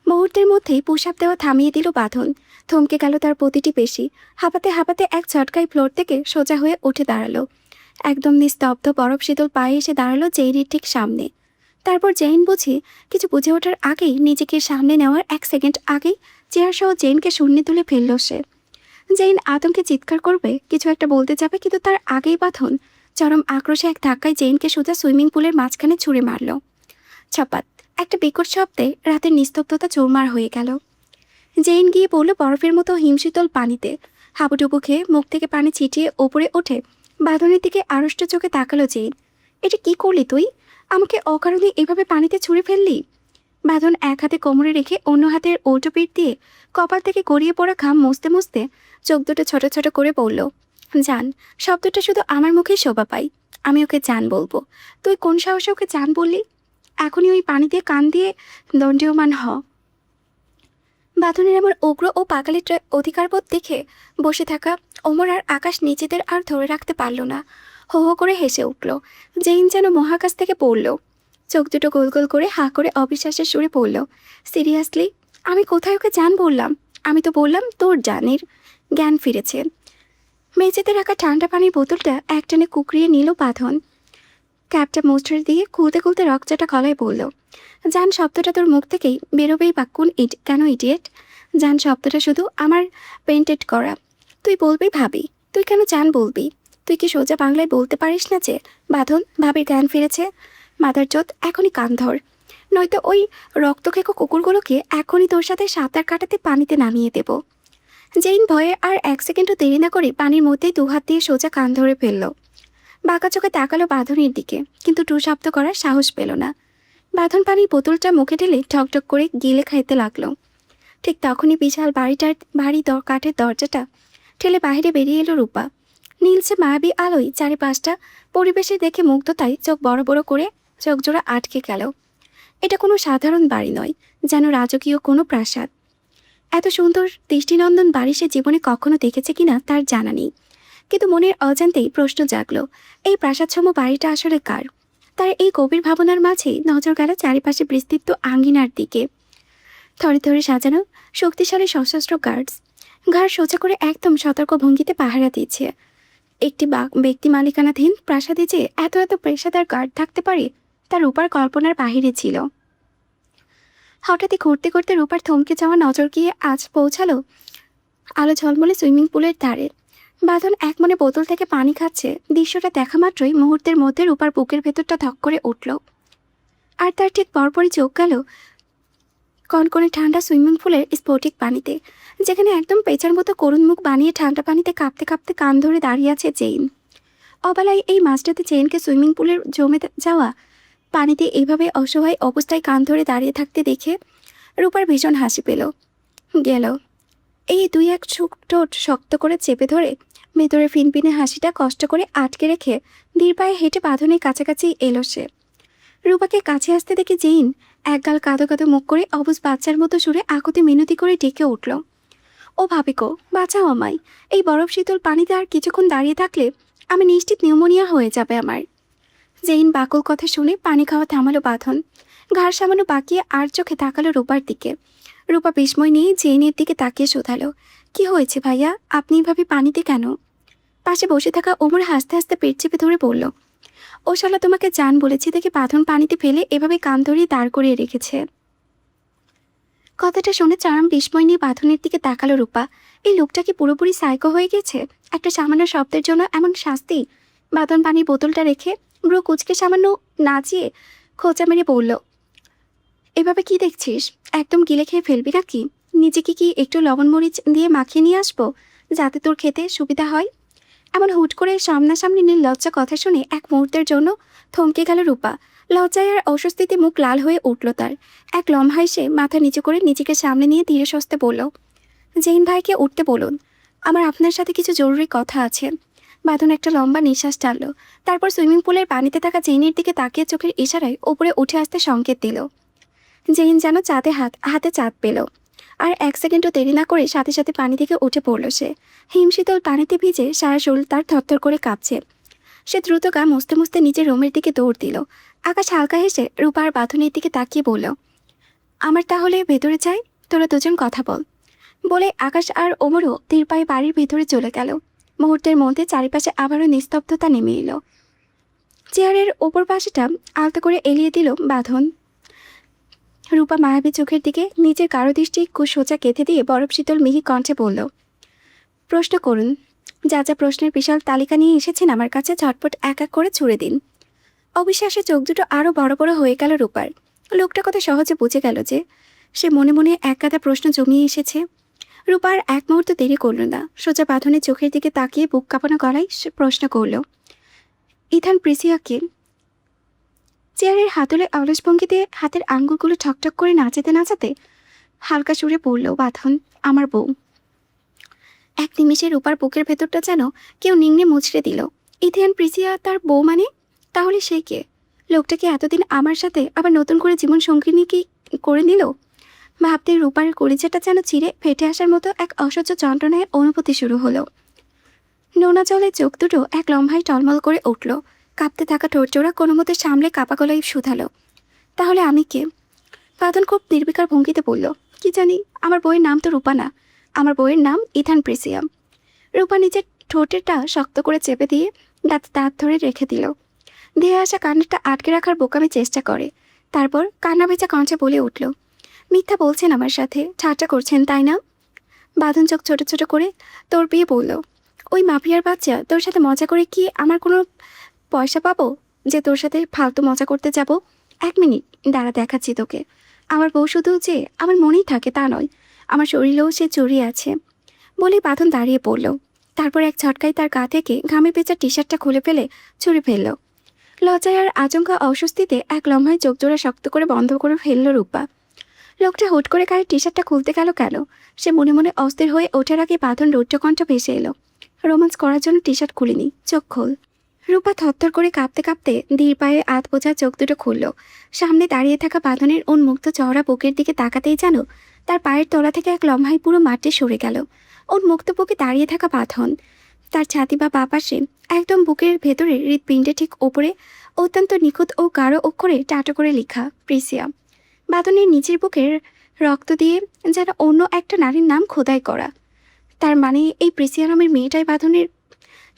মুহূর্তের মধ্যেই পুশ-আপ দেওয়া থামিয়ে দিল বাঁধন। থমকে গেল তার প্রতিটি পেশি। হাঁপাতে হাঁপাতে এক ঝটকায় ফ্লোর থেকে সোজা হয়ে উঠে দাঁড়ালো। একদম নিস্তব্ধ বরফ শীতল পায়ে এসে দাঁড়ালো জেইনের ঠিক সামনে। তারপর জেইন কিছু বুঝে ওঠার আগেই নিজেকে সামনে নেওয়ার এক সেকেন্ড আগেই চেয়ারসহ জেইনকে শূন্যে তুলে ফেলল সে। জেইন আতঙ্কে চিৎকার করবে, কিছু একটা বলতে যাবে, কিন্তু তার আগেই বাঁধন চরম আক্রোশে এক ধাক্কায় জেইনকে সোজা সুইমিং পুলের মাঝখানে ছুঁড়ে মারল। ছপাত একটা বিকট শব্দে রাতের নিস্তব্ধতা চুরমার হয়ে গেল। জেইন গিয়ে পড়ল বরফের মতো হিমশীতল পানিতে। হাবুডুবু খেয়ে মুখ থেকে পানি ছিটিয়ে ওপরে ওঠে বাঁধনের দিকে আড়ষ্ট চোখে তাকালো জেইন। এটা কি করলি তুই? আমাকে অকারণে এভাবে পানিতে ছুঁড়ে ফেললি? বাঁধন এক হাতে কোমরে রেখে অন্য হাতের উল্টো পিঠ দিয়ে কপাল থেকে গড়িয়ে পড়া ঘাম মুছতে মুছতে চোখ দুটো ছোট ছোট করে বলল, জান শব্দটা শুধু আমার মুখেই শোভা পাই। আমি ওকে জান বলবো। তুই কোন সাহসে ওকে জান বললি? এখনই ওই পানি দিয়ে কান দিয়ে দণ্ডীয়মান হ। বাঁধনের এমন উগ্র ও পাকালি অধিকারবোধ দেখে বসে থাকা ওমর আর আকাশ নিজেদের আর ধরে রাখতে পারল না। হো হো করে হেসে উঠল। জেইন যেন মহাকাশ থেকে পড়ল। চোখ দুটো গোল গোল করে হাঁ করে অবিশ্বাসের সুরে পড়ল, সিরিয়াসলি? আমি কোথায় ওকে জান বললাম? আমি তো বললাম তোর জানের জ্ঞান ফিরেছে। মেঝেতে রাখা ঠান্ডা পানির বোতলটা একটানে কুকরিয়ে নিল বাঁধন। ক্যাপটা মোস্টার দিয়ে খুলতে খুলতে রকচাটা গলায় বলল, জান শব্দটা তোর মুখ থেকেই বেরোবেই বা কোন কেন ইডিয়েট? জান শব্দটা শুধু আমার পেন্টেড করা। তুই বলবি ভাবি, তুই কেন জান বলবি? তুই কি সোজা বাংলায় বলতে পারিস না যে বাঁধন ভাবির জ্ঞান ফিরেছে? মাদার চোদ, এখনই কান ধর, নয়তো ওই রক্তখেকো কুকুরগুলোকে এখনই তোর সাথে সাঁতার কাটাতে পানিতে নামিয়ে দেব। জেইন ভয়ে আর 1 সেকেন্ডও দেরি না করে পানির মধ্যেই দুহাত দিয়ে সোজা কান ধরে ফেলল। বাঁকা চোখে তাকালো বাঁধনের দিকে, কিন্তু টু শব্দ করার সাহস পেল না। বাঁধন পানির বোতলটা মুখে ঢেলে ঠকঠক করে গিলে খাইতে লাগলো। ঠিক তখনই বিশাল ভারী কাঠের দরজাটা ঠেলে বাইরে বেরিয়ে এলো রূপা। নীলসে মায়াবী আলোয় চারিপাশটা পরিবেশে দেখে মুগ্ধতায় চোখ বড় বড় করে চোখ জোড়া আটকে গেল। এটা কোনো সাধারণ বাড়ি নয়, যেন রাজকীয় কোনো প্রাসাদ। এত সুন্দর দৃষ্টিনন্দন বাড়ি সে জীবনে কখনো দেখেছে কিনা তার জানা নেই, কিন্তু মনের অজান্তেই প্রশ্ন জাগলো, এই প্রাসাদসম বাড়িটা আসলে কার? তার এই গভীর ভাবনার মাঝেই নজর গেল চারিপাশে বিস্তৃত আঙ্গিনার দিকে। থরে থরে সাজানো শক্তিশালী সশস্ত্র গার্ডস ঘাড় সোজা করে একদম সতর্ক ভঙ্গিতে পাহারা দিচ্ছে। একটি ব্যক্তি মালিকানাধীন প্রাসাদে যে এত এত পেশাদার গার্ড থাকতে পারে তা রূপার কল্পনার বাহিরে ছিল। হঠাৎই ঘুরতে ঘুরতে রূপার থমকে যাওয়া নজর গিয়ে আজ পৌঁছালো আলো ঝলমলে সুইমিং পুলের ধারে। বাঁধন এক মনে বোতল থেকে পানি খাচ্ছে। দৃশ্যটা দেখা মাত্রই মুহূর্তের মধ্যে রূপার বুকের ভেতরটা ধক করে উঠল। আর তার ঠিক পরপরই চোখ গেল কনকনে ঠান্ডা সুইমিং পুলের স্ফটিক পানিতে, যেখানে একদম পেঁচার মতো করুণ মুখ বানিয়ে ঠান্ডা পানিতে কাঁপতে কাঁপতে কান ধরে দাঁড়িয়ে আছে জেইন। অবেলায় এই মাঝরাতে জেইনকে সুইমিং পুলের জমে যাওয়া পানিতে এইভাবে অসহায় অবস্থায় কান ধরে দাঁড়িয়ে থাকতে দেখে রূপার ভীষণ হাসি পেল। গেল এই দুই এক ঠোঁট শক্ত করে চেপে ধরে ভেতরে ফিনফিনে হাসিটা কষ্ট করে আটকে রেখে ধীর পায়ে হেঁটে বাঁধনের কাছাকাছি এলো সে। রূপাকে কাছে আসতে দেখে জেইন একগাল কাঁদো কাঁদো মুখ করে অবুঝ বাচ্চার মতো সুরে আকুতি মিনতি করে ডেকে উঠল, ও ভাবিকো, বাঁচাও আমায়। এই বরফ শীতল পানিতে আর কিছুক্ষণ দাঁড়িয়ে থাকলে আমি নিশ্চিত নিউমোনিয়া হয়ে যাবে আমার। জেইন বাকল কথা শুনে পানি খাওয়া থামালো বাঁধন। ঘাড় সামান্য বাঁকিয়ে আর চোখে তাকালো রূপার দিকে। রূপা বিস্ময় নিয়ে জেইনের দিকে তাকিয়ে শোধালো, কি হয়েছে ভাইয়া, আপনি এভাবে পানিতে কেন? পাশে বসে থাকা ওমর হাসতে হাসতে পেট চেপে ধরে বলল, ও শালা তোমাকে জান বলেছি দেখে বাঁধন পানিতে ফেলে এভাবে কান ধরিয়ে দাঁড় করিয়ে রেখেছে। কথাটা শুনে চরম বিস্ময় নিয়ে বাঁধনের দিকে তাকালো রূপা। এই লোকটা কি পুরোপুরি সাইকো হয়ে গেছে? একটা সামান্য শব্দের জন্য এমন শাস্তি? বাঁধন পানির বোতলটা রেখে ব্রো কুচকে সামান্য নাচিয়ে খোঁচা মেরে বলল, এভাবে কি দেখছিস? একদম গিলে খেয়ে ফেলবি নাকি? নিজেকে কি একটু লবণ মরিচ দিয়ে মাখিয়ে নিয়ে আসবো যাতে তোর খেতে সুবিধা হয়? এমন হুট করে সামনাসামনি নির্লজ্জা কথা শুনে এক মুহূর্তের জন্য থমকে গেল রূপা। লজ্জায় আর অস্বস্তিতে মুখ লাল হয়ে উঠল তার। এক লম্হা এসে মাথা নিচু করে নিজেকে সামনে নিয়ে ধীরে সস্তে বলল, জেইন ভাইকে উঠতে বলুন, আমার আপনার সাথে কিছু জরুরি কথা আছে। বাঁধন একটা লম্বা নিঃশ্বাস টানল, তারপর সুইমিং পুলের পানিতে থাকা জেইনের দিকে তাকিয়ে চোখের ইশারায় ওপরে উঠে আসতে সংকেত দিল। জেইন যেন চাঁদে হাতে চাঁদ পেল, আর 1 সেকেন্ডও দেরি না করে সাথে সাথে পানি থেকে উঠে পড়ল সে। হিমশীতল পানিতে ভিজে সারা শরীর তার থরথর করে কাঁপছে। সে দ্রুত গা মুছতে মুছতে নিজের রুমের দিকে দৌড় দিল। আকাশ হালকা হেসে রূপা আর বাঁধনের দিকে তাকিয়ে বলল, আমার তাহলে ভেতরে যাই, তোরা দুজন কথা বল। বলে আকাশ আর ওমরও ধীর পায়ে বাড়ির ভেতরে চলে গেল। মুহূর্তের মধ্যে চারিপাশে আবারও নিস্তব্ধতা নেমে এলো। চেয়ারের ওপর পাশেটা আলতো করে এলিয়ে দিল বাঁধন। রূপা মায়াবী চোখের দিকে নিজের কারো দৃষ্টি সোজা কেঁথে দিয়ে বরফ শীতল মিহি কণ্ঠে বলল, প্রশ্ন করুন। যা যা প্রশ্নের বিশাল তালিকা নিয়ে এসেছেন আমার কাছে ঝটপট এক এক করে ছুড়ে দিন। অবিশ্বাসে চোখ দুটো আরও বড় বড় হয়ে গেল রূপার। লোকটা কত সহজে বুঝে গেল যে সে মনে মনে এক গাদা প্রশ্ন জমিয়ে এসেছে। রূপার এক মুহূর্ত দেরি করল না, সোজা বাঁধনের চোখের দিকে তাকিয়ে বুক কাঁপানো গলায় প্রশ্ন করল, ইথান প্রিসিয়াকে? চেয়ারের হাতলে অলস ভঙ্গিতে হাতের আঙ্গুলগুলো ঠকঠক করে নাচাতে নাচাতে হালকা সুরে পড়ল বাঁধন, আমার বউ। এক নিমিষে রূপার বুকের ভেতরটা যেন কেউ নিংড়ে মুচড়ে দিল। ইথিয়ান প্রিসিয়া তার বউ মানে? তাহলে সে কে? লোকটাকে এতদিন আমার সাথে আবার নতুন করে জীবন সঙ্গিনী কি করে নিল? ভাবতে রূপার কলিজাটা যেন চিরে ফেটে আসার মতো এক অসহ্য যন্ত্রণায় অনুভূতি শুরু হলো। নোনা জলে চোখ দুটো এক লম্হায় টলমল করে উঠল। কাঁপতে থাকা ঠোঁটজোড়া কোনো মতে সামলে কাপা গলায় শুধালো, তাহলে আমি কে? বাঁধন খুব নির্বিকার ভঙ্গিতে বলল, কি জানি, আমার বইয়ের নাম তো রূপা না, আমার বইয়ের নাম ইথান প্রিসিয়াম। রূপা নিজের ঠোঁটেরটা শক্ত করে চেপে দিয়ে দাঁত ধরে রেখে দিল। ধেয়ে আসা কান্নাটা আটকে রাখার বোকামি চেষ্টা করে। তারপর কান্না ভেজা কণ্ঠে বলে উঠল, মিথ্যা বলছেন আমার সাথে, ঠাট্টা করছেন তাই না? বাঁধন চোখ ছোট ছোট করে তোর বিয়ে বলল, ওই মাফিয়ার বাচ্চা তোর সাথে মজা করে কি আমার কোনো পয়সা পাবো যে তোর সাথে ফালতু মজা করতে যাব? 1 মিনিট দাঁড়া, দেখাচ্ছি তোকে। আমার বউ শুধু যে আমার মনেই থাকে তা নয়, আমার শরীরেও সে জড়িয়ে আছে। বলেই বাঁধন দাঁড়িয়ে পড়ল। তারপর এক ঝটকায় তার গা থেকে ঘামে ভেজা টি শার্টটা খুলে ফেলে ছুঁড়ে ফেলল। লজ্জায় আর আচমকা অস্বস্তিতে এক লম্হায় চোখ জোড়া শক্ত করে বন্ধ করে ফেলল রূপা। লোকটা হুট করে গায়ের টি শার্টটা খুলতে গেল কেন? সে মনে মনে অস্থির হয়ে ওঠার আগে বাঁধন রৌদ্রকণ্ঠ ভেসে এলো। রোমান্স করার জন্য টি শার্ট খুলিনি, চোখ খোল। রূপা থরথর করে কাঁপতে কাঁপতে ধীর পায়ে আধ বোঝা চোখ দুটো খুলল। সামনে দাঁড়িয়ে থাকা বাঁধনের উন্মুক্ত চওড়া বুকের দিকে তাকাতেই যেন তার পায়ের তলা থেকে এক লম্হায় পুরো মাটি সরে গেল। উন্মুক্ত বুকে দাঁড়িয়ে থাকা বাঁধন, তার ছাতি বা বাঁ পাশে একদম বুকের ভেতরে হৃৎপিণ্ডে ঠিক ওপরে অত্যন্ত নিখুঁত ও গাঢ় অক্ষরে টাটো করে লেখা প্রিসিয়া। বাঁধনের নিচের বুকের রক্ত দিয়ে যেন অন্য একটা নারীর নাম খোদাই করা। তার মানে এই প্রিসিয়া নামের মেয়েটাই বাঁধনের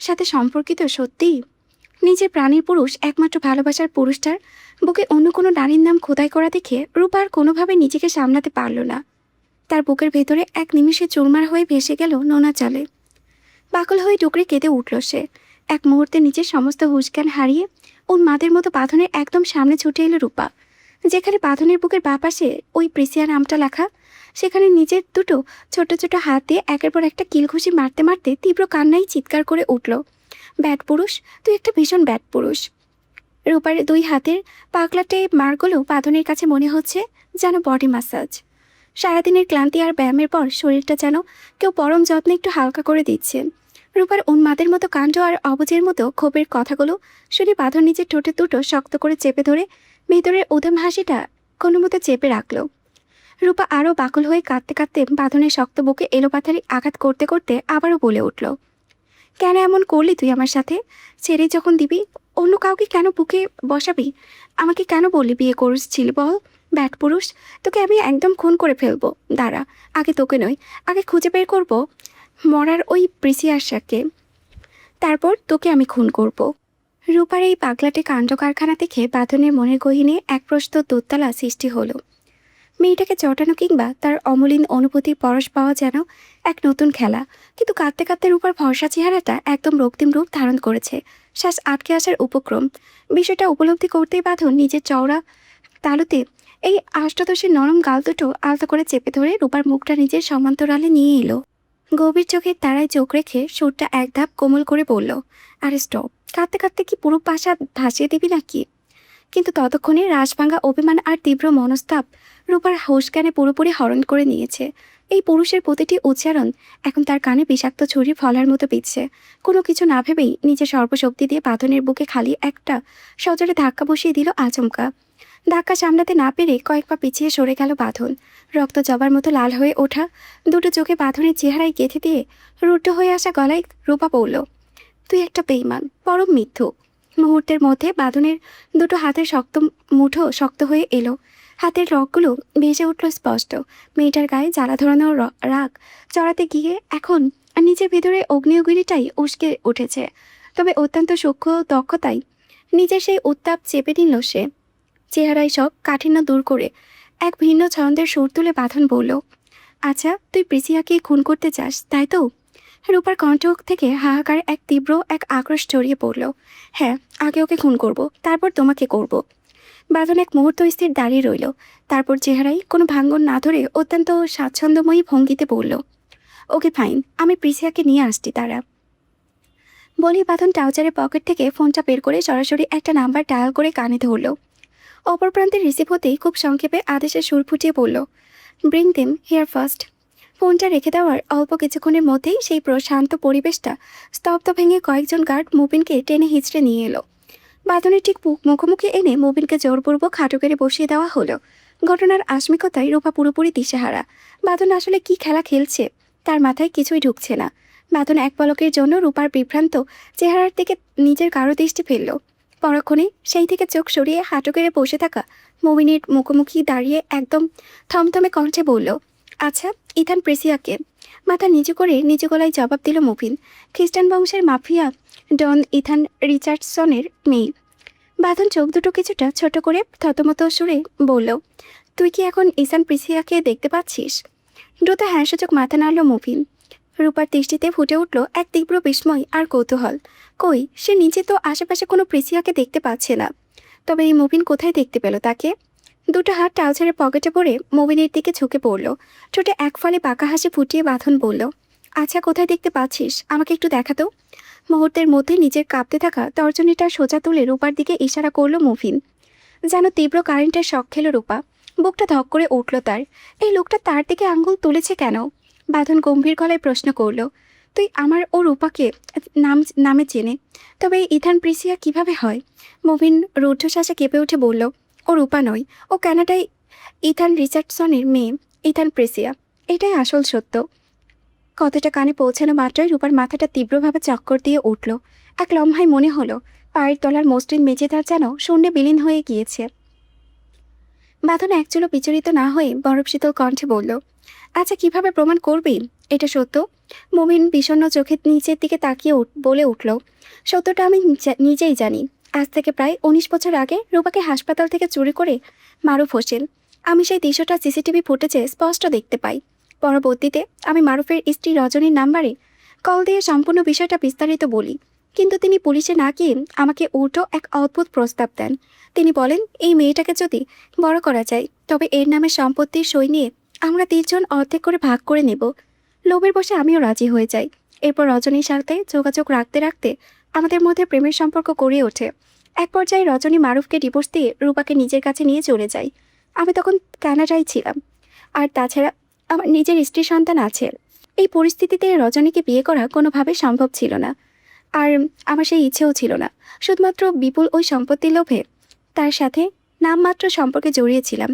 সাথে সম্পর্কিত। সত্যি নিজের প্রাণীর পুরুষ, একমাত্র ভালোবাসার পুরুষটার বুকে অন্য কোনো নারীর নাম খোদাই করা দেখে রূপা আর কোনোভাবে নিজেকে সামলাতে পারল না। তার বুকের ভেতরে এক নিমিষে চুরমার হয়ে ভেসে গেল নোনা জলে। পাগল হয়ে টুকরে কেঁদে উঠল সে। এক মুহূর্তে নিজের সমস্ত হুঁশজ্ঞান হারিয়ে উন্মাদের মতো বাঁধনের একদম সামনে ছুটে এলো রূপা। যেখানে বাঁধনের বুকের বাঁ পাশে ওই প্রিসিয়া নামটা লেখা, সেখানে নিজের দুটো ছোট ছোট হাত দিয়ে একের পর একটা কিলঘুষি মারতে মারতে তীব্র কান্নায় চিৎকার করে উঠল, ব্যাড পুরুষ, তুই একটা ভীষণ ব্যাড পুরুষ। রূপার দুই হাতের পাগলাটে মারগুলো বাঁধনের কাছে মনে হচ্ছে যেন বডি ম্যাসাজ। সারাদিনের ক্লান্তি আর ব্যায়ামের পর শরীরটা যেন কেউ পরম যত্নে একটু হালকা করে দিচ্ছে। রূপার উন্মাদের মতো কাণ্ড আর অবুজের মতো ক্ষোভের কথাগুলো শুনে বাঁধন নিজের ঠোঁটে দুটো শক্ত করে চেপে ধরে ভেতরের উদাম হাসিটা কোনো মতো চেপে রাখল। রূপা আরও বাকল হয়ে কাঁদতে কাঁদতে বাঁধনের শক্ত বুকে এলোপাথারি আঘাত করতে করতে আবারও বলে উঠল, কেন এমন করলি তুই আমার সাথে? ছেড়ে যখন দিবি অন্য কাউকে কেন বুকে বসাবি? আমাকে কেন বললি বিয়ে করেছিলি বল? ব্যাড পুরুষ, তোকে আমি একদম খুন করে ফেলবো। দাঁড়া, আগে তোকে নয়, আগে খুঁজে বের করবো মরার ওই প্রিসিয়াসকে, তারপর তোকে আমি খুন করব। রূপার এই পাগলাটে কাণ্ড কারখানা দেখে বাঁধনের মনের গহীনে এক প্রস্ত দোতলা সৃষ্টি হলো। মেয়েটাকে চটানো কিংবা তার অমলিন অনুভূতির পরশ পাওয়া যেন এক নতুন খেলা। কিন্তু কাঁদতে কাঁদতে রূপার ভরসা চেহারাটা একদম রক্তিম রূপ ধারণ করেছে, শ্বাস আটকে আসার উপক্রম। বিষয়টা উপলব্ধি করতেই বাঁধন নিজের চওড়া তালুতে এই আষ্টদশের নরম গাল দুটো আলতো করে চেপে ধরে রূপার মুখটা নিজের সমান্তরালে নিয়ে এলো। গভীর চোখের তারায় চোখ রেখে সুরটা এক ধাপ কোমল করে বলল, আরে স্টপ, কাঁদতে কাঁদতে কি পুরো পাশা ভাসিয়ে দিবি নাকি? কিন্তু ততক্ষণে রাশভাঙা অভিমান আর তীব্র মনস্তাপ রূপার হুঁশজ্ঞানে পুরোপুরি হরণ করে নিয়েছে। এই পুরুষের প্রতিটি উচ্চারণ এখন তার কানে বিষাক্ত ছুরি ফলার মতো পিচ্ছে। কোনো কিছু না ভেবেই নিজের সর্বশক্তি দিয়ে বাঁধনের বুকে খালি একটা সজোরে ধাক্কা বসিয়ে দিল আচমকা। ধাক্কা সামলাতে না পেরে কয়েক পা পিছিয়ে সরে গেল বাঁধন। রক্ত জবার মতো লাল হয়ে ওঠা দুটো চোখে বাঁধনের চেহারায় গেঁথে দিয়ে রুদ্ধ হয়ে আসা গলায় রূপা বলল, তুই একটা বেঈমান, পরম মিথ্যুক। মুহূর্তের মধ্যে বাঁধনের দুটো হাতের মুঠো শক্ত হয়ে এলো। হাতের রগগুলো ভেসে উঠল স্পষ্ট। মেয়েটার গায়ে জ্বালা ধরানোর রাগ চড়াতে গিয়ে এখন নিজের ভেতরে অগ্নিয়গিরিটাই উস্কে উঠেছে। তবে অত্যন্ত সূক্ষ্ম দক্ষতায় নিজের সেই উত্তাপ চেপে নিল সে। চেহারায় সব কাঠিন্য দূর করে এক ভিন্ন ছন্দের সুর তুলে বাঁধন বলল, আচ্ছা, তুই প্রিসিয়াকে খুন করতে চাস, তাই তো? রূপার কণ্ঠ থেকে হাহাকার এক তীব্র এক আক্রোশ ছড়িয়ে পড়ল। হ্যাঁ, আগে ওকে খুন করব, তারপর তোমাকে করব। বাঁধন এক মুহূর্ত স্থির দাঁড়িয়ে রইল। তারপর চেহারায় কোনো ভাঙ্গন না ধরে অত্যন্ত স্বাচ্ছন্দ্যময়ী ভঙ্গিতে বলল, ওকে ফাইন, আমি প্রিসিয়াকে নিয়ে আসছি তারা। বলি বাঁধন ট্রাউজারের পকেট থেকে ফোনটা বের করে সরাসরি একটা নাম্বার ডায়াল করে কানে ধরল। অপর প্রান্তে রিসিভ হতেই খুব সংক্ষেপে আদেশের সুর ফুটিয়ে বলল, ব্রিং দেম হিয়ার ফার্স্ট। ফোনটা রেখে দেওয়ার অল্প কিছুক্ষণের মধ্যেই সেই প্রশান্ত পরিবেশটা স্তব্ধ ভেঙে কয়েকজন গার্ড মুবিনকে টেনে হিঁচড়ে নিয়ে এলো। বাঁধনের ঠিক মুখোমুখি এনে মুবিনকে জোরপূর্বক হাঁটু কেড়ে বসিয়ে দেওয়া হলো। ঘটনার আসমিকতায় রূপা পুরোপুরি দিশেহারা। বাঁধন আসলে কি খেলা খেলছে তার মাথায় কিছুই ঢুকছে না। বাঁধন এক পলকের জন্য রূপার বিভ্রান্ত চেহারার দিকে নিজের গাঢ় দৃষ্টি ফেলল। পরক্ষণে সেই থেকে চোখ সরিয়ে হাঁটু কেড়ে বসে থাকা মুবিনের মুখোমুখি দাঁড়িয়ে একদম থমথমে কণ্ঠে বলল, আচ্ছা, ইথান প্রেসিয়াকে? মাথা নিচু করে নিচু গলায় জবাব দিল মুবিন, খ্রিস্টান বংশের মাফিয়া ডন ইথান রিচার্ডসনের মেয়ে। বাঁধন চোখ দুটো কিছুটা ছোট করে থতমত সুরে বলল, তুই কি এখন ইসান প্রিসিয়াকে দেখতে পাচ্ছিস? দ্রুত হ্যাঁসূচক মাথা নাড়ল মুবিন। রূপার দৃষ্টিতে ফুটে উঠল এক তীব্র বিস্ময় আর কৌতূহল। কই, সে নিজে তো আশেপাশে কোনো প্রিসিয়াকে দেখতে পাচ্ছে না, তবে এই মুবিন কোথায় দেখতে পেল তাকে? দুটো হাত ট্রাউজারের পকেটে পড়ে মুবিনের দিকে ঝুঁকে পড়ল। ঠোঁটে এক ফলে বাঁকা হাসি ফুটিয়ে বাঁধন বলল, আচ্ছা, কোথায় দেখতে পাচ্ছিস? আমাকে একটু দেখাতো। মুহূর্তের মধ্যে নিজের কাঁপতে থাকা তর্জনীটা সোজা তুলে রূপার দিকে ইশারা করলো মুফিন। যেন তীব্র কারেন্টের শক খেল রূপা। বুকটা ধক করে উঠল তার। এই লোকটা তার দিকে আঙ্গুল তুলেছে কেন? বাঁধন গম্ভীর গলায় প্রশ্ন করল। তুই আমার ও রূপাকে নামে চেনে, তবে এই ইথান প্রিসিয়া কিভাবে হয়? মুভিন রুদ্ধশ্বাসে কেঁপে উঠে বলল, ও রূপা নয়, ও কানাডায় ইথান রিচার্ডসনের মেয়ে, ইথান প্রিসিয়া। এটাই আসল সত্য। কথাটা কানে পৌঁছানো মাত্রই রূপার মাথাটা তীব্রভাবে চক্কর দিয়ে উঠল। এক লম্হায় মনে হলো পায়ের তলার মসৃণ মেঝেদার যেন শূন্যে বিলীন হয়ে গিয়েছে। বাঁধন একচুলও বিচলিত না হয়ে বরফ শীতল কণ্ঠে বলল, আচ্ছা, কিভাবে প্রমাণ করবি এটা সত্য? মুমিন বিষণ্ণ চোখে নিচের দিকে তাকিয়ে বলে উঠল, সত্যটা আমি নিজেই জানি। আজ থেকে প্রায় 19 বছর আগে রূপাকে হাসপাতাল থেকে চুরি করে মারুফ হোসেন। আমি সেই দৃশ্যটা সিসিটিভি ফুটেজে স্পষ্ট দেখতে পাই। পরবর্তীতে আমি মারুফের স্ত্রী রজনীর নাম্বারে কল দিয়ে সম্পূর্ণ বিষয়টা বিস্তারিত বলি, কিন্তু তিনি পুলিশে না গিয়ে আমাকে উল্টো এক অদ্ভুত প্রস্তাব দেন। তিনি বলেন, এই মেয়েটাকে যদি বড় করা যায় তবে এর নামে সম্পত্তির সই নিয়ে আমরা 3 জন অর্ধেক করে ভাগ করে নেব। লোভের বসে আমিও রাজি হয়ে যাই। এরপর রজনীর সাথে যোগাযোগ রাখতে রাখতে আমাদের মধ্যে প্রেমের সম্পর্ক গড়ে ওঠে। এক পর্যায়ে রজনী মারুফকে ডিভোর্স দিয়ে রূপাকে নিজের কাছে নিয়ে চলে যায়। আমি তখন কানাডায় ছিলাম, আর তাছাড়া আমার নিজের স্ত্রী সন্তান আছে। এই পরিস্থিতিতে রজনীকে বিয়ে করা কোনোভাবে সম্ভব ছিল না, আর আমার সেই ইচ্ছেও ছিল না। শুধুমাত্র বিপুল ওই সম্পত্তির লোভে তার সাথে নামমাত্র সম্পর্কে জড়িয়েছিলাম।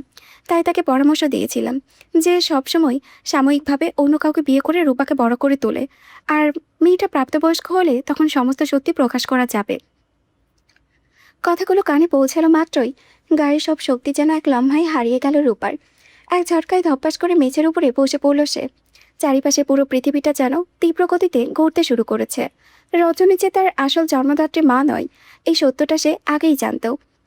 তাই তাকে পরামর্শ দিয়েছিলাম যে সবসময় সাময়িকভাবে অন্য কাউকে বিয়ে করে রূপাকে বড় করে তোলে, আর মেয়েটা প্রাপ্তবয়স্ক হলে তখন সমস্ত সত্যি প্রকাশ করা যাবে। কথাগুলো কানে পৌঁছালো মাত্রই গায়ের সব শক্তি যেন এক লম্হায় হারিয়ে গেল রূপার। এক ঝটকায় ধপ্পাস করে মেঝের উপরে বসে পড়ল সে। চারিপাশে পুরো পৃথিবীটা যেন তীব্র গতিতে ঘুরতে শুরু করেছে। রজনী যে তার আসল জন্মদাত্রী মা নয়, এই সত্যটা সে আগেই জানত,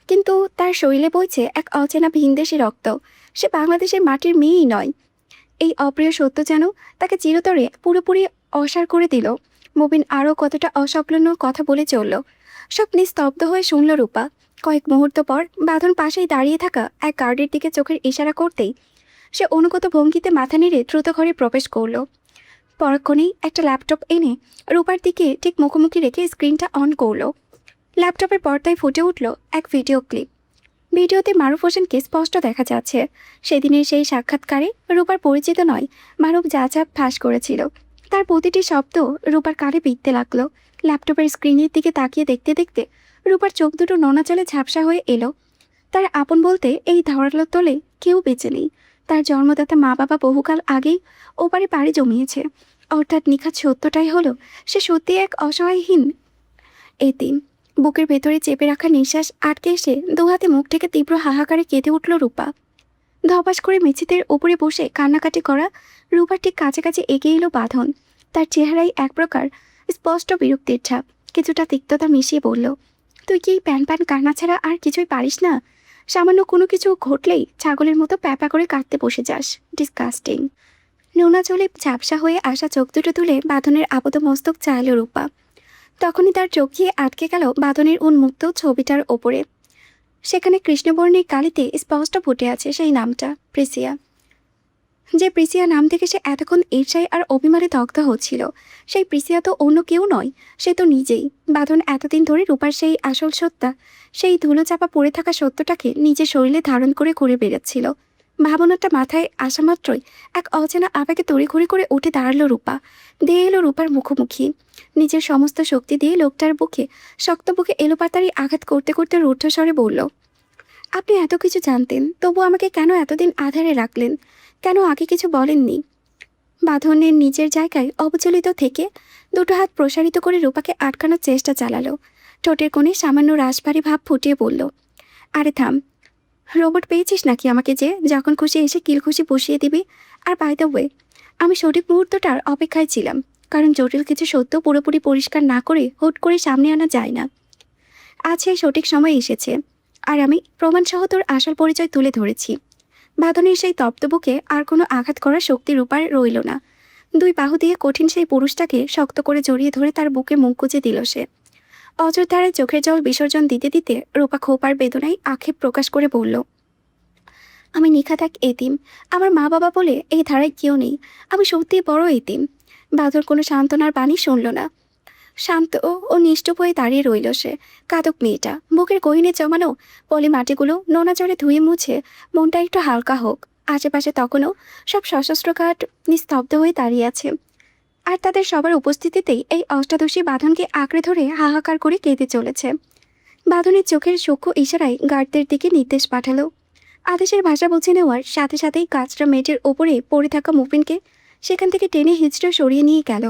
কিন্তু তার শরীরে বইছে এক অচেনা ভিনদেশি রক্ত। সে বাংলাদেশের মাটির মেয়েই নয়। এই অপ্রিয় সত্য যেন তাকে চিরতরে পুরোপুরি অসাড় করে দিল। মুবিন আরও কতটা অসংলগ্ন কথা বলে চলল। সব নিস্তব্ধ হয়ে শুনল রূপা। কয়েক মুহূর্ত পর বাঁধন পাশেই দাঁড়িয়ে থাকা এক গার্ডের দিকে চোখের ইশারা করতেই সে অনুগত ভঙ্গিতে মাথা নেড়ে দ্রুত ঘরে প্রবেশ করল। পরক্ষণেই একটা ল্যাপটপ এনে রূপার দিকে ঠিক মুখোমুখি রেখে স্ক্রিনটা অন করল। ল্যাপটপের পর্দায় ফুটে উঠল এক ভিডিও ক্লিপ। ভিডিওতে মারুফ হোসেনকে স্পষ্ট দেখা যাচ্ছে। সেদিনের সেই সাক্ষাৎকারে রূপার পরিচিত নয়, মারুফ যা যা ফাঁস করেছিল তার প্রতিটি শব্দ রূপার কানে বিঁধতে লাগলো। ল্যাপটপের স্ক্রিনের দিকে তাকিয়ে দেখতে দেখতে রূপার চোখ দুটো নোনা জলে ঝাপসা হয়ে এলো। তার আপন বলতে এই ধরালো তলে কেউ বেঁচে নেই। তার জন্মদাতা মা বাবা বহুকাল আগেই ওপারে পাড়ি জমিয়েছে। অর্থাৎ নিখাত সত্যটাই হলো সে সত্যি এক অসহায়হীন এতিম। বুকের ভেতরে চেপে রাখা নিঃশ্বাস আটকে এসে দুহাতে মুখ থেকে তীব্র হাহাকারে কেঁদে উঠল রূপা। ধপাস করে মেঝেদের উপরে বসে কান্নাকাটি করা রূপার ঠিক কাছাকাছি এগিয়ে এলো বাঁধন। তার চেহারায় এক প্রকার স্পষ্ট বিরক্তির ছাপ, কিছুটা তিক্ততা মিশিয়ে বলল, তুই কি প্যান প্যান কান্না ছাড়া আর কিছুই পারিস না? সামান্য কোনো কিছু ঘটলেই ছাগলের মতো প্যাপা করে কাঁদতে বসে যাস। ডিসকাস্টিং। নোনা চলে ঝাপসা হয়ে আসা চোখ দুটো তুলে বাঁধনের আপাত মস্তক চাইল রূপা। তখনই তার চোখ গিয়ে আটকে গেল বাঁধনের উন্মুক্ত ছবিটার ওপরে। সেখানে কৃষ্ণবর্ণের কালিতে স্পষ্ট ফুটে আছে সেই নামটা, প্রিসিয়া। যে প্রিসিয়া নাম থেকে সে এতক্ষণ ঈর্ষায় আর অভিমানে দগ্ধ হচ্ছিল, সেই প্রিসিয়া তো অন্য কেউ নয়, সে তো নিজেই। বাঁধন এতদিন ধরে রূপার সেই আসল সত্তা, সেই ধুলো চাপা পড়ে থাকা সত্যটাকে নিজের শরীরে ধারণ করে ঘুরে বেড়াচ্ছিল। ভাবনাটা মাথায় আসা মাত্রই এক অচেনা আবেগে তড়িঘড়ি করে উঠে দাঁড়ালো রূপা। দিয়ে এলো রূপার মুখোমুখি। নিজের সমস্ত শক্তি দিয়ে লোকটার বুকে, শক্ত বুকে এলোপাতাড়ি আঘাত করতে করতে রুদ্ধস্বরে বলল, আপনি এত কিছু জানতেন, তবু আমাকে কেন এতদিন আধারে রাখলেন? কেন আগে কিছু বলেননি? বাঁধনের নিজের জায়গায় অবচলিত থেকে দুটো হাত প্রসারিত করে রূপাকে আটকানোর চেষ্টা চালালো। ঠোঁটের কোণে সামান্য রাশভারী ভাব ফুটিয়ে বলল, আরে থাম। রোবট পেয়েছিস নাকি আমাকে, যে যখন খুশি এসে কিল খুশি বসিয়ে দিবি? আর বাই দ্য ওয়ে, আমি সঠিক মুহূর্তটার অপেক্ষায় ছিলাম, কারণ জটিল কিছু সত্য পুরোপুরি পরিষ্কার না করে হুট করে সামনে আনা যায় না। আজ সেই সঠিক সময় এসেছে, আর আমি প্রমাণসহ তোর আসল পরিচয় তুলে ধরেছি। বাঁধনের সেই তপ্ত বুকে আর কোনো আঘাত করার শক্তির উপায় রইল না। দুই বাহু দিয়ে কঠিন সেই পুরুষটাকে শক্ত করে জড়িয়ে ধরে তার বুকে মুখ গুজে দিল সে। অযোধ্যারে চোখের জল বিসর্জন দিতে দিতে রূপা খোপার বেদনায় আক্ষেপ প্রকাশ করে বলল, আমি নিখাত এক এতিম। আমার মা বাবা বলে এই ধারায় কেউ নেই। আমি সত্যিই বড় এতিম। বাদর কোনো সান্ত্বনার বাণী শুনল না। শান্ত ও নিষ্ঠুপ হয়ে দাঁড়িয়ে রইল সে। কাঁদুক মেয়েটা, বুকের গহীনে জমানো পলি মাটিগুলো নোনা জলে ধুয়ে মুছে মনটা একটু হালকা হোক। আশেপাশে তখনও সব সশস্ত্র ঘাট নিস্তব্ধ হয়ে দাঁড়িয়ে আছে, আর তাদের সবার উপস্থিতিতেই এই অষ্টাদশী বাঁধনকে আঁকড়ে ধরে হাহাকার করে কেঁদে চলেছে। বাঁধনের চোখের সূক্ষ্ম ইশারায় গার্ডদের দিকে নির্দেশ পাঠালো। আদেশের ভাষা বুঝে নেওয়ার সাথে সাথেই কাঁচরা মেটের ওপরে পড়ে থাকা মুফিনকে সেখান থেকে টেনে হিঁচড়ে সরিয়ে নিয়ে গেল।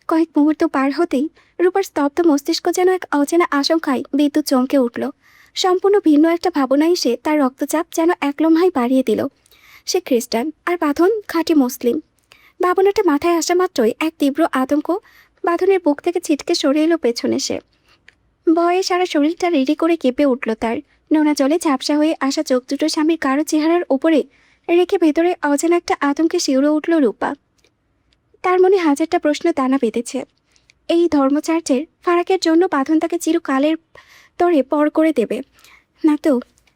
কয়েক মুহূর্ত পার হতেই রূপার স্তব্ধ মস্তিষ্ক যেন এক অচেনা আশঙ্কায় বিদ্যুৎ চমকে উঠল। সম্পূর্ণ ভিন্ন একটা ভাবনা এসে তার রক্তচাপ যেন এক লম্হায় বাড়িয়ে দিল। সে খ্রিস্টান আর বাঁধন খাঁটি মুসলিম। ভাবনাটা মাথায় আসা মাত্রই এক তীব্র আতঙ্ক বাঁধনের বুক থেকে ছিটকে সরে এলো পেছনে। সে ভয়ে সারা শরীরটা রেডি করে কেঁপে উঠল তার। নোনা জলে ঝাপসা হয়ে আসা চোখ দুটো স্বামীর কারো চেহারার ওপরে রেখে ভেতরে অজানা একটা আতঙ্কে শিউরে উঠল রূপা। তার মনে হাজারটা প্রশ্ন দানা বেঁধেছে। এই ধর্মচার্যের ফারাকের জন্য বাঁধন তাকে চিরকালের তরে পর করে দেবে, না তো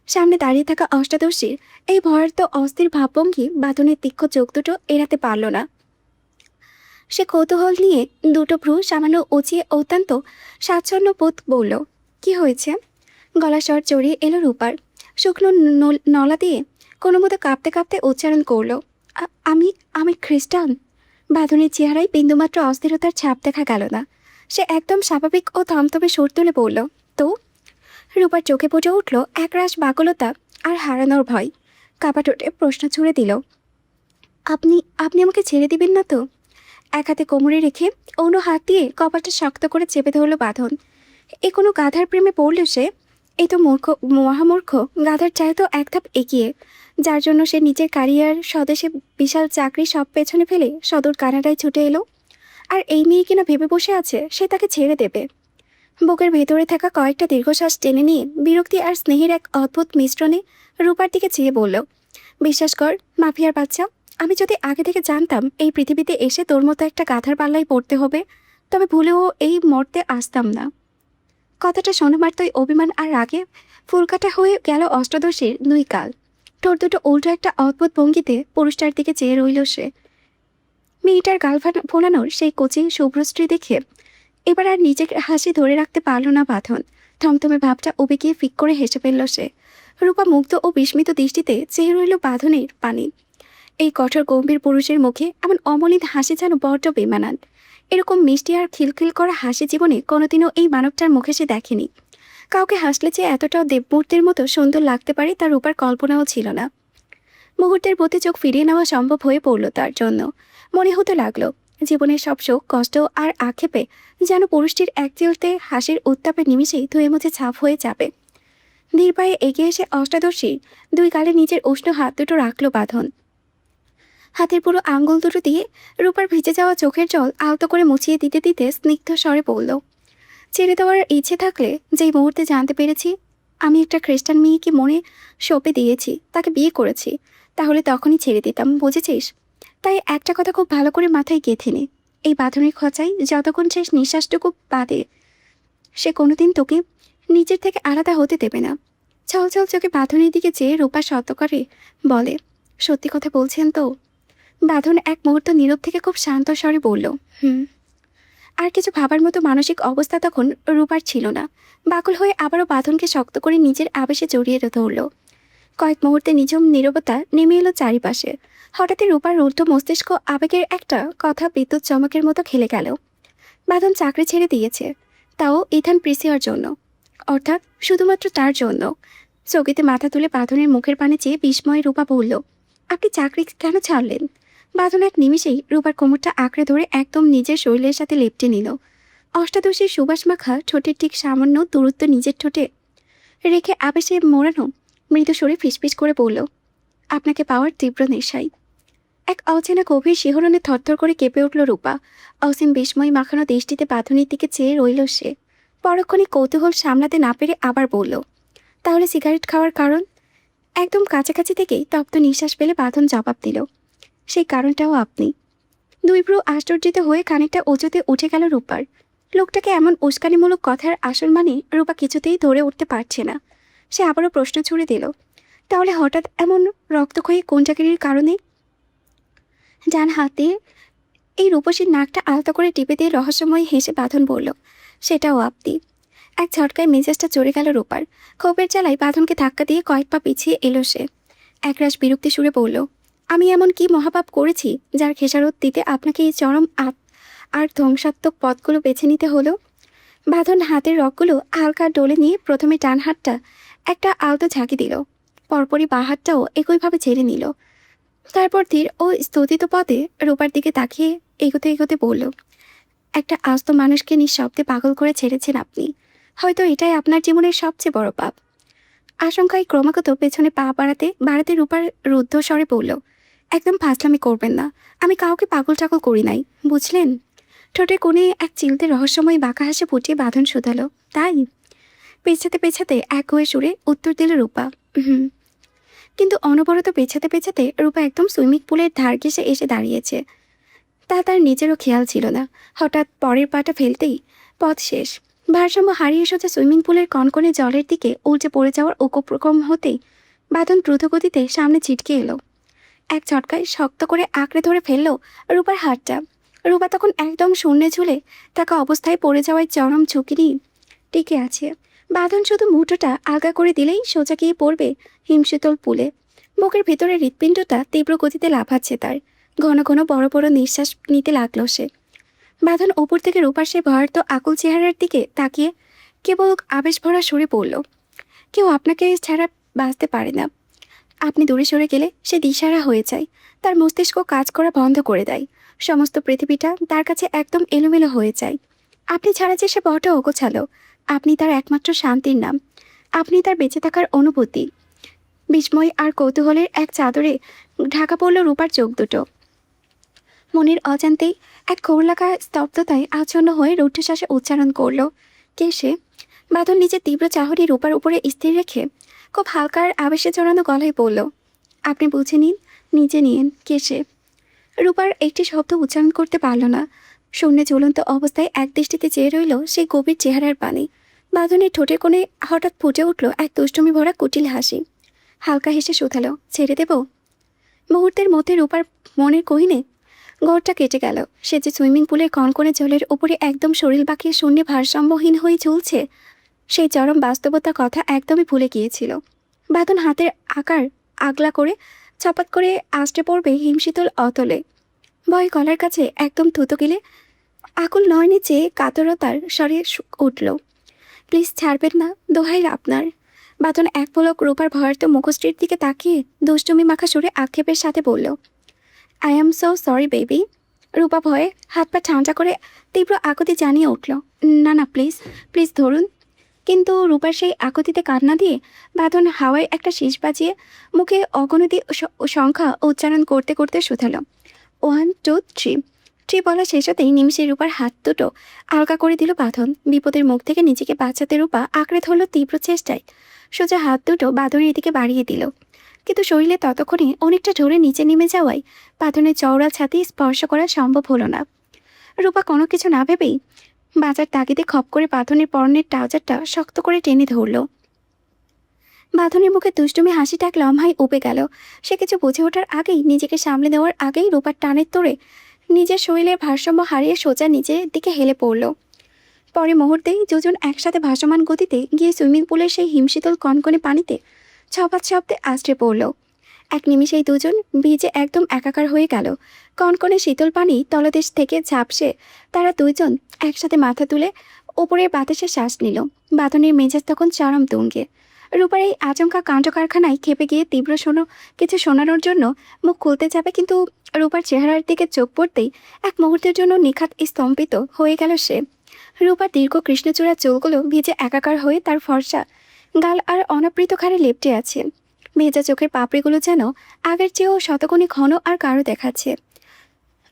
সামনে দাঁড়িয়ে থাকা অষ্টাদশীর এই ভয়ার্ত অস্থির ভাবভঙ্গি বাঁধনের তীক্ষ্ণ চোখ দুটো এড়াতে পারল না। সে কৌতূহল নিয়ে দুটো ভ্রু সামান্য উঁচিয়ে অত্যন্ত স্বাচ্ছন্দ্য বোধ বলল, কি হয়েছে? গলা স্বর চড়িয়ে এলো রূপার। শুকনো নলা দিয়ে কোনো মতো কাঁপতে কাঁপতে উচ্চারণ করল, আমি আমি খ্রিস্টান। বাঁধনের চেহারায় বিন্দুমাত্র অস্থিরতার ছাপ দেখা গেল না। সে একদম স্বাভাবিক ও থমথমে সুর তুলে বলল, তো? রূপার চোখে ফুটে উঠল একরাশ বাকলতা আর হারানোর ভয়। কাপা ঠোঁটে প্রশ্ন ছুড়ে দিল, আপনি আপনি আমাকে ছেড়ে দিবেন না তো? এক হাতে কোমরে রেখে অন্য হাত দিয়ে কপালটা শক্ত করে চেপে ধরল বাঁধন। এ কোনো গাধার প্রেমে পড়ল সে? এই তো মূর্খ, মহামূর্খ গাধার চাইতেও এক ধাপ এগিয়ে, যার জন্য সে নিজের ক্যারিয়ার, স্বদেশে বিশাল চাকরি সব পেছনে ফেলে সদর কানাডায় ছুটে এলো। আর এই মেয়ে কিনা ভেবে বসে আছে সে তাকে ছেড়ে দেবে। বুকের ভেতরে থাকা কয়েকটা দীর্ঘশ্বাস টেনে নিয়ে বিরক্তি আর স্নেহের এক অদ্ভুত মিশ্রণে রূপার দিকে চেয়ে বলল, বিশ্বাস কর মাফিয়ার বাচ্চা, আমি যদি আগে থেকে জানতাম এই পৃথিবীতে এসে তোর মতো একটা গাধার পাল্লায় পড়তে হবে, তবে ভুলেও এই মর্তে আসতাম না। কথাটা শোনা মাত্রই অভিমান আর রাগে ফুলকাটা হয়ে গেল অষ্টাদশীর দুই গাল। ঠোঁট দুটো উল্টো একটা অদ্ভুত ভঙ্গিতে পুরুষটার দিকে চেয়ে রইল সে। মেয়েটার গাল ফোলানোর সেই কচি শুভ্রশ্রী দেখে এবার আর নিজের হাসি ধরে রাখতে পারল না বাঁধন। থমথমে ভাবটা উবে গিয়ে ফিক করে হেসে ফেলল সে। রূপা মুগ্ধ ও বিস্মিত দৃষ্টিতে চেয়ে রইল বাঁধনের পানি। এই কঠোর গম্ভীর পুরুষের মুখে এমন অমলিন হাসি যেন বড্ড বেমানান। এরকম মিষ্টি আর খিলখিল করা হাসি জীবনে কোনোদিনও এই মানবটার মুখে সে দেখেনি। কাউকে হাসলে যে এতটাও দেবমূর্তির মতো সুন্দর লাগতে পারে তার রূপার কল্পনাও ছিল না। মুহূর্তের প্রতি চোখ ফিরিয়ে নেওয়া সম্ভব হয়ে পড়ল তার জন্য। মনে হতে লাগলো জীবনের সব শোক, কষ্ট আর আক্ষেপে যেন পুরুষটির এক চিলতে হাসির উত্তাপের নিমিষেই ধুয়ে মুছে ছাপ হয়ে যাবে। ধীর পায়ে এগিয়ে এসে অষ্টাদশী দুই গালে নিজের উষ্ণ হাত দুটো রাখল বাঁধন। হাতের পুরো আঙ্গুল দুটো দিয়ে রূপার ভিজে যাওয়া চোখের জল আলতো করে মুছিয়ে দিতে দিতে স্নিগ্ধ স্বরে বলল, ছেড়ে দেওয়ার ইচ্ছে থাকলে যেই মুহূর্তে জানতে পেরেছি আমি একটা খ্রিস্টান মেয়েকে মনে সঁপে দিয়েছি, তাকে বিয়ে করেছি, তাহলে তখনই ছেড়ে দিতাম, বুঝেছিস? তাই একটা কথা খুব ভালো করে মাথায় গেঁথে নে, এই বাঁধনের খোঁচাই যতক্ষণ শেষ নিঃশ্বাসটুকু বাদে সে কোনোদিন তোকে নিজের থেকে আলাদা হতে দেবে না। ছল ছল চোখে বাঁধনের দিকে চেয়ে রূপা শত করে বলে, সত্যি কথা বলছেন তো? বাঁধন এক মুহূর্ত নীরব থেকে খুব শান্ত স্বরে বলল, আর কিছু ভাবার মতো মানসিক অবস্থা তখন রূপার ছিল না। বাকল হয়ে আবারও বাঁধনকে শক্ত করে নিজের আবেশে জড়িয়ে ধরল। কয়েক মুহূর্তে নিঝুম নীরবতা নেমে এলো চারিপাশে। হঠাৎই রূপার রুদ্ধ মস্তিষ্ক আবেগের একটা কথা বিদ্যুৎ চমকের মতো খেলে গেল। বাঁধন চাকরি ছেড়ে দিয়েছে, তাও ইথান প্রিসিয়ার জন্য, অর্থাৎ শুধুমাত্র তার জন্য। চকিতে মাথা তুলে বাঁধনের মুখের পানে চেয়ে বিস্ময়ে রূপা বলল, আপনি চাকরি কেন ছাড়লেন? বাঁধন এক নিমিষেই রূপার কোমরটা আঁকড়ে ধরে একদম নিজের শরীরের সাথে লেপটে নিল। অষ্টাদশীর সুবাস মাখা ঠোঁটের ঠিক সামান্য দূরত্ব নিজের ঠোঁটে রেখে আবেশে মোড়ানো মৃদু সরে ফিসফিস করে বলল, আপনাকে পাওয়ার তীব্র নেশাই। এক অচেনা গভীর শিহরণে থরথর করে কেঁপে উঠল রূপা। অসীম বিস্ময় মাখানো দৃষ্টিতে বাঁধনের দিকে চেয়ে রইল সে। পরক্ষণে কৌতূহল সামলাতে না পেরে আবার বলল, তাহলে সিগারেট খাওয়ার কারণ? একদম কাছাকাছি থেকেই তপ্ত নিঃশ্বাস ফেলে বাঁধন জবাব দিল, সেই কারণটাও আপনি। দুই ভ্রু আশ্চর্যিত হয়ে খানিকটা উঁচুতে উঠে গেল রূপার। লোকটাকে এমন উস্কানিমূলক কথার আসল মানে রূপা কিছুতেই ধরে উঠতে পারছে না। সে আবারও প্রশ্ন ছুড়ে দিল, তাহলে হঠাৎ এমন রক্তক্ষয়ী কোন চাকরির কারণে? ডান হাতে এই রূপসীর নাকটা আলতো করে টিপে দিয়ে রহস্যময় হেসে বাঁধন বলল, সেটাও আপনি। এক ঝটকায় মেজাজটা চড়ে গেল রূপার। ক্ষোভের জ্বালায় বাঁধনকে ধাক্কা দিয়ে কয়েক পা পিছিয়ে এলো সে। একরাশ বিরক্তি সুরে বলল, আমি এমন কি মহাপাপ করেছি যার খেসারত দিতে আপনাকে এই চরম আর ধ্বংসাত্মক পথগুলো বেছে নিতে হলো? বাঁধন হাতের রগগুলো হালকা ডলে নিয়ে প্রথমে ডান হাতটা একটা আলতো ঝাঁকি দিল, পরপরই বাঁ হাতটাও একইভাবে ছেড়ে নিল। তারপর ধীর ও স্থিত পথে রূপার দিকে তাকিয়ে এগোতে এগোতে বলল, একটা আস্ত মানুষকে নিঃশব্দে পাগল করে ছেড়েছেন আপনি। হয়তো এটাই আপনার জীবনের সবচেয়ে বড় পাপ। আশঙ্কায় ক্রমাগত পেছনে পা বাড়াতে বাড়াতে রূপার রুদ্ধ স্বরে বলল, একদম ফাজলামি করবেন না। আমি কাউকে পাগল টাগল করি নাই, বুঝলেন? ঠোঁটে কোণে এক চিলতে রহস্যময় বাঁকা হাসি ফুটিয়ে বাঁধন শুধালো, তাই? পেছাতে পেছাতে এক হয়ে সুরে উত্তর দিল রূপা, হুম। কিন্তু অনবরত পেছাতে পেছাতে রূপা একদম সুইমিং পুলের ধার ঘেঁষে এসে দাঁড়িয়েছে। তার নিজেরও খেয়াল ছিল না। হঠাৎ পরের পাটা ফেলতেই পথ শেষ। ভারসাম্য হারিয়ে সোজা সুইমিং পুলের কনকনে জলের দিকে উল্টে পড়ে যাওয়ার উপক্রম হতেই বাঁধন দ্রুতগতিতে সামনে ছিটকে এলো। এক ঝটকায় শক্ত করে আঁকড়ে ধরে ফেলল রূপার হাতটা। রূপা তখন একদম শূন্যে ঝুলে থাকা অবস্থায় পড়ে যাওয়ায় চরম ঝুঁকি নিয়ে টিকে আছে। বাঁধন শুধু মুঠোটা আলগা করে দিলেই সোজা গিয়ে পড়বে হিমশীতল পুলে। বুকের ভেতরে হৃৎপিণ্ডটা তীব্র গতিতে লাফাচ্ছে তার। ঘন ঘন বড় বড় নিঃশ্বাস নিতে লাগলো সে। বাঁধন ওপর থেকে রূপার সে ভয়ার্ত আকুল চেহারার দিকে তাকিয়ে কেবল আবেশ ভরা সরে পড়ল, কেউ আপনাকে ছাড়া বাঁচতে পারে না। আপনি দূরে সরে গেলে সে দিশারা হয়ে যায়, তার মস্তিষ্ক কাজ করা বন্ধ করে দেয়। সমস্ত পৃথিবীটা তার কাছে একদম এলোমেলো হয়ে যায়। আপনি ছাড়া যে সে বড় অগোছালো। আপনি তার একমাত্র শান্তির নাম। আপনি তার বেঁচে থাকার অনুভূতি। বিস্ময় আর কৌতূহলের এক চাদরে ঢাকা পড়ল রূপার চোখ দুটো। মনের অজান্তেই এক ঘোর লাগা স্তব্ধতায় আচ্ছন্ন হয়ে রুদ্ধশ্বাসে উচ্চারণ করল, কে সে? বাদল নিজের তীব্র চাহনি রূপার উপরে স্থির রেখে খুব হালকা আর আবেশে জড়ানো গলায় বলল, আপনি বুঝে নিন, নিজে নিন, কে সে? রূপার একটি শব্দ উচ্চারণ করতে পারল না। শূন্যে ঝুলন্ত অবস্থায় এক দৃষ্টিতে চেয়ে রইল সেই গভীর চেহারার পানে। বাঁধনের ঠোঁটে কোণে হঠাৎ ফুটে উঠল এক দুষ্টুমি ভরা কুটিল হাসি। হালকা হেসে শুধালো, ছেড়ে দেব? মুহূর্তের মধ্যে রূপার মনের কহিনে গড়টা কেটে গেল। সে যে সুইমিং পুলের কনকনে জলের উপরে একদম শরীর বাঁকিয়ে শূন্যে ভারসাম্যহীন হয়ে ঝুলছে, সেই চরম বাস্তবতার কথা একদমই ভুলে গিয়েছিল। বাঁধন হাতের আকার আগলা করে চাপাত করে আষ্টে পড়বে হিমশীতল অতলে। ভয় গলার কাছে একদম থুতো গেলে আকুল নয়নে চেয়ে কাতরতার স্বরে উঠল, প্লিজ ছাড়বেন না, দোহাই আপনার। বাঁধন এক পলক রূপার ভয়ার্ত মুখশ্রীর দিকে তাকিয়ে দুষ্টুমি মাখা সুরে আক্ষেপের সাথে বলল, I am so sorry baby. Rupa ভয়ে হাত পা ঠান্ডা করে তীব্র আকুতি জানিয়ে উঠল, না না প্লিজ, প্লিজ ধরুন। কিন্তু রূপার সেই আকুতিতে কান্না দিয়ে বাঁধন হাওয়ায় একটা শীষ বাজিয়ে মুখে অগণতি সংখ্যা উচ্চারণ করতে করতে শুধালো, 1 2 3। ট্রি বলা শেষ হতেই নিমিষে রূপার হাত দুটো আলগা করে দিল বাঁধন। বিপদের মুখ থেকে নিজেকে বাঁচাতে রূপা আঁকড়ে ধরল তীব্র চেষ্টায়। সোজা হাত দুটো বাঁধনের দিকে বাড়িয়ে দিল, কিন্তু শরীরে ততক্ষণে অনেকটা ঝরে নিচে নেমে যাওয়ায় বাঁধনের চওড়া ছাতি স্পর্শ করা সম্ভব হলো না। রূপা কোনো কিছু না ভেবেই বাজার তাগিদে খপ করে বাঁধনের পরনের ট্রাউজারটা শক্ত করে টেনে ধরল। বাঁধনের মুখে দুষ্টুমি হাসিটা এক লম্হায় উপে গেল। সে কিছু বুঝে ওঠার আগেই, নিজেকে সামলে নেওয়ার আগেই রূপার টানের তোড়ে নিজের শরীরের ভারসাম্য হারিয়ে সোজা নিচের দিকে হেলে পড়ল। পরে মুহূর্তেই দুজন একসাথে ভাসমান গতিতে গিয়ে সুইমিং পুলের সেই হিমশীতল কনকনে পানিতে ছপাত শব্দে আছড়ে পড়ল। এক নিমিষেই দুজন ভিজে একদম একাকার হয়ে গেল। কনকনে শীতল পানি তলদেশ থেকে ঝাপসে তারা দুইজন একসাথে মাথা তুলে ওপরের বাতাসে শ্বাস নিল। বাঁধনের মেজাজ তখন চরম তুঙ্গে। রূপার এই আচমকা কাণ্ড কারখানায় খেপে গিয়ে তীব্র কিছু শোনানোর জন্য মুখ খুলতে যাবে, কিন্তু রূপার চেহারার দিকে চোখ পড়তেই এক মুহূর্তের জন্য নিখাত স্তম্ভিত হয়ে গেল সে। রূপার দীর্ঘ কৃষ্ণচূড়া চোখগুলো ভিজে একাকার হয়ে তার ফর্সা গাল আর অনাবৃত ঘাড়ে লেপটে আছে। ভেজা চোখের পাপড়িগুলো যেন আগের চেয়েও শতগুণে ঘন আর গাঢ় দেখাচ্ছে।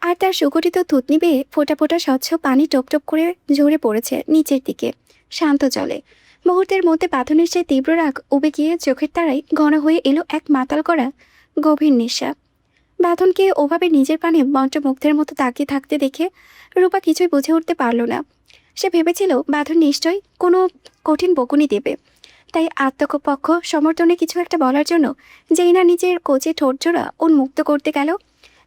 আর তার সুগঠিত থুতনি বেয়ে ফোঁটা ফোঁটা স্বচ্ছ পানি টপটপ করে ঝরে পড়েছে নিচের দিকে শান্ত জলে। মুহূর্তের মধ্যে বাঁধনের সেই তীব্র রাগ উবে গিয়ে চোখের তারায় ঘন হয়ে এলো এক মাতাল করা গভীর নেশা। বাঁধনকে ওভাবে নিজের পানে মন্ত্রমুগ্ধের মতো তাকিয়ে থাকতে দেখে রূপা কিছুই বুঝে উঠতে পারল না। সে ভেবেছিল বাঁধন নিশ্চয়ই কোনো কঠিন বকুনি দেবে, তাই আত্মপক্ষ সমর্থনে কিছু একটা বলার জন্য যেই না নিজের কোচে ঠোঁটজোড়া উন্মুক্ত করতে গেল,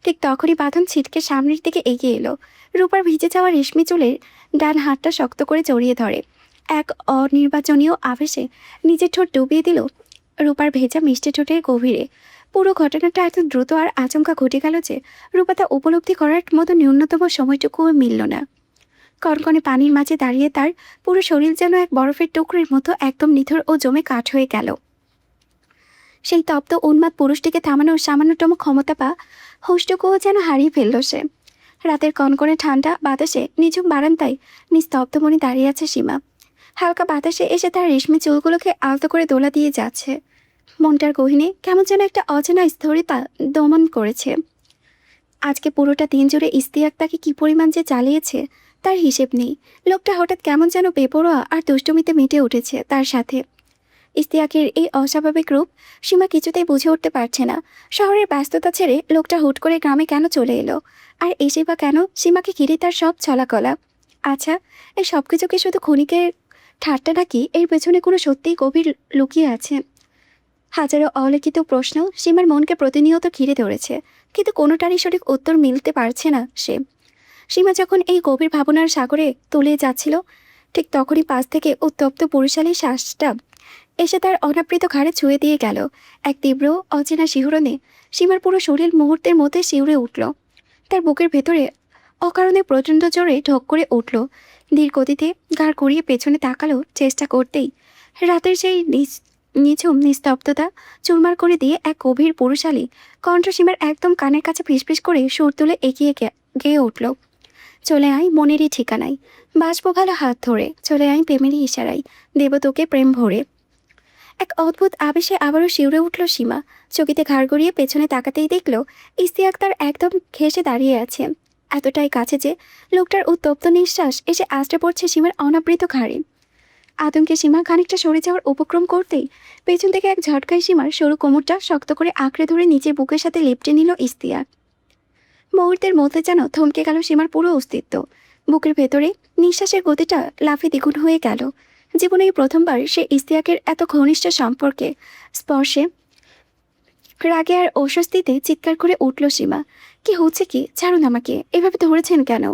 ঠিক তখনই বাঁধন ছিটকে সামনের দিকে এগিয়ে এলো। রূপার ভিজে যাওয়া রেশমি চুলের ডান হাতটা শক্ত করে জড়িয়ে ধরে। এক অনির্বাচনীয় আবেশে নিজের ঠোঁট ডুবিয়ে দিল রূপার ভেজা মিষ্টি ঠোঁটের গভীরে। পুরো ঘটনাটা এত দ্রুত আর আচমকা ঘটে গেল যে রূপা তা উপলব্ধি করার মতো ন্যূনতম সময়টুকুও মিলল না। কনকনে পানির মাঝে দাঁড়িয়ে তার পুরো শরীর যেন এক বরফের টুকরোর মতো একদম নিথর ও জমে কাঠ হয়ে গেল। সেই তপ্ত উন্মাদ পুরুষটিকে থামানোর সামান্যতম ক্ষমতা পা হুষ্টকুও যেন হারিয়ে ফেলল সে। রাতের কনকনে ঠান্ডা বাতাসে নিঝুম বারান্দায় নিস্তব্ধ মনে দাঁড়িয়ে আছে সীমা। হালকা বাতাসে এসে তার রেশমি চুলগুলোকে আলতো করে দোলা দিয়ে যাচ্ছে। মনটার গহীনে কেমন যেন একটা অচেনা স্থিরতা দমন করেছে। আজকে পুরোটা দিন জুড়ে ইস্তিয়াক তাকে কি পরিমাণ যে চালিয়েছে তার হিসেব নেই। লোকটা হঠাৎ কেমন যেন বেপরোয়া আর দুষ্টুমিতে মেতে উঠেছে তার সাথে। ইস্তিয়াকের এই অস্বাভাবিক রূপ সীমা কিছুতেই বুঝে উঠতে পারছে না। শহরের ব্যস্ততা ছেড়ে লোকটা হুট করে গ্রামে কেন চলে এলো, আর এসে বা কেন সীমাকে ঘিরে তার সব ছলাকলা। আচ্ছা, এই সব কিছু কি শুধু ক্ষণিকের ঠাট্টা নাকি এর পেছনে কোনো সত্যিই গভীর লুকিয়ে আছে? হাজারো অলিখিত প্রশ্ন সীমার মনকে প্রতিনিয়ত ঘিরে ধরেছে, কিন্তু কোনোটারই সঠিক উত্তর মিলতে পারছে না সে। সীমা যখন এই গভীর ভাবনার সাগরে তলিয়ে যাচ্ছিল, ঠিক তখনই পাশ থেকে উত্তপ্ত পুরুষালী শ্বাসটা এসে তার অনাবৃত ঘাড়ে ছুঁয়ে দিয়ে গেল। এক তীব্র অচেনা শিহরণে সীমার পুরো শরীর মুহূর্তের মধ্যে শিউরে উঠল। তার বুকের ভেতরে অকারণে প্রচণ্ড জোরে ঢোক করে উঠল। ধীর গতিতে ঘাড় ঘুরিয়ে পেছনে তাকালো চেষ্টা করতেই রাতের সেই নিঝুম নিস্তব্ধতা চুরমার করে দিয়ে এক গভীর পুরুষালী কণ্ঠ সীমার একদম কানের কাছে ফিসফিস করে সুর তুলে এগিয়ে গেয়ে উঠল। চলে আয় মনেরই ঠিকানায়, বাসবো ভালো হাত ধরে, চলে আয় প্রেমেরই ইশারায়, দেব তোকে প্রেম ভরে। এক অদ্ভুত আবেশে আবারও শিউরে উঠল সীমা। চকিতে ঘাড় গড়িয়ে পেছনে তাকাতেই দেখল ইস্তিয়াক তার একদম ঘেঁষে দাঁড়িয়ে আছে, এতটাই কাছে যে লোকটার উত্তপ্ত নিঃশ্বাস এসে আছড়ে পড়ছে সীমার অনাবৃত ঘাড়ে। আতঙ্কে সীমা খানিকটা সরে যাওয়ার উপক্রম করতেই পেছন থেকে এক ঝটকায় সীমার সরু কোমরটা শক্ত করে আঁকড়ে ধরে নিজের বুকের সাথে লেপটে নিল ইস্তিয়াক। মুহূর্তের মধ্যে যেন থমকে গেল সীমার পুরো অস্তিত্ব। বুকের ভেতরে নিঃশ্বাসের গতিটা লাফে দ্বিগুণ হয়ে গেল। জীবনে এই প্রথমবার সে ইস্তিয়াকের এত ঘনিষ্ঠ সম্পর্কে স্পর্শে রাগে আর অস্বস্তিতে চিৎকার করে উঠল সীমা। কি হচ্ছে কি? ছাড়ুন আমাকে, এভাবে ধরেছেন কেন?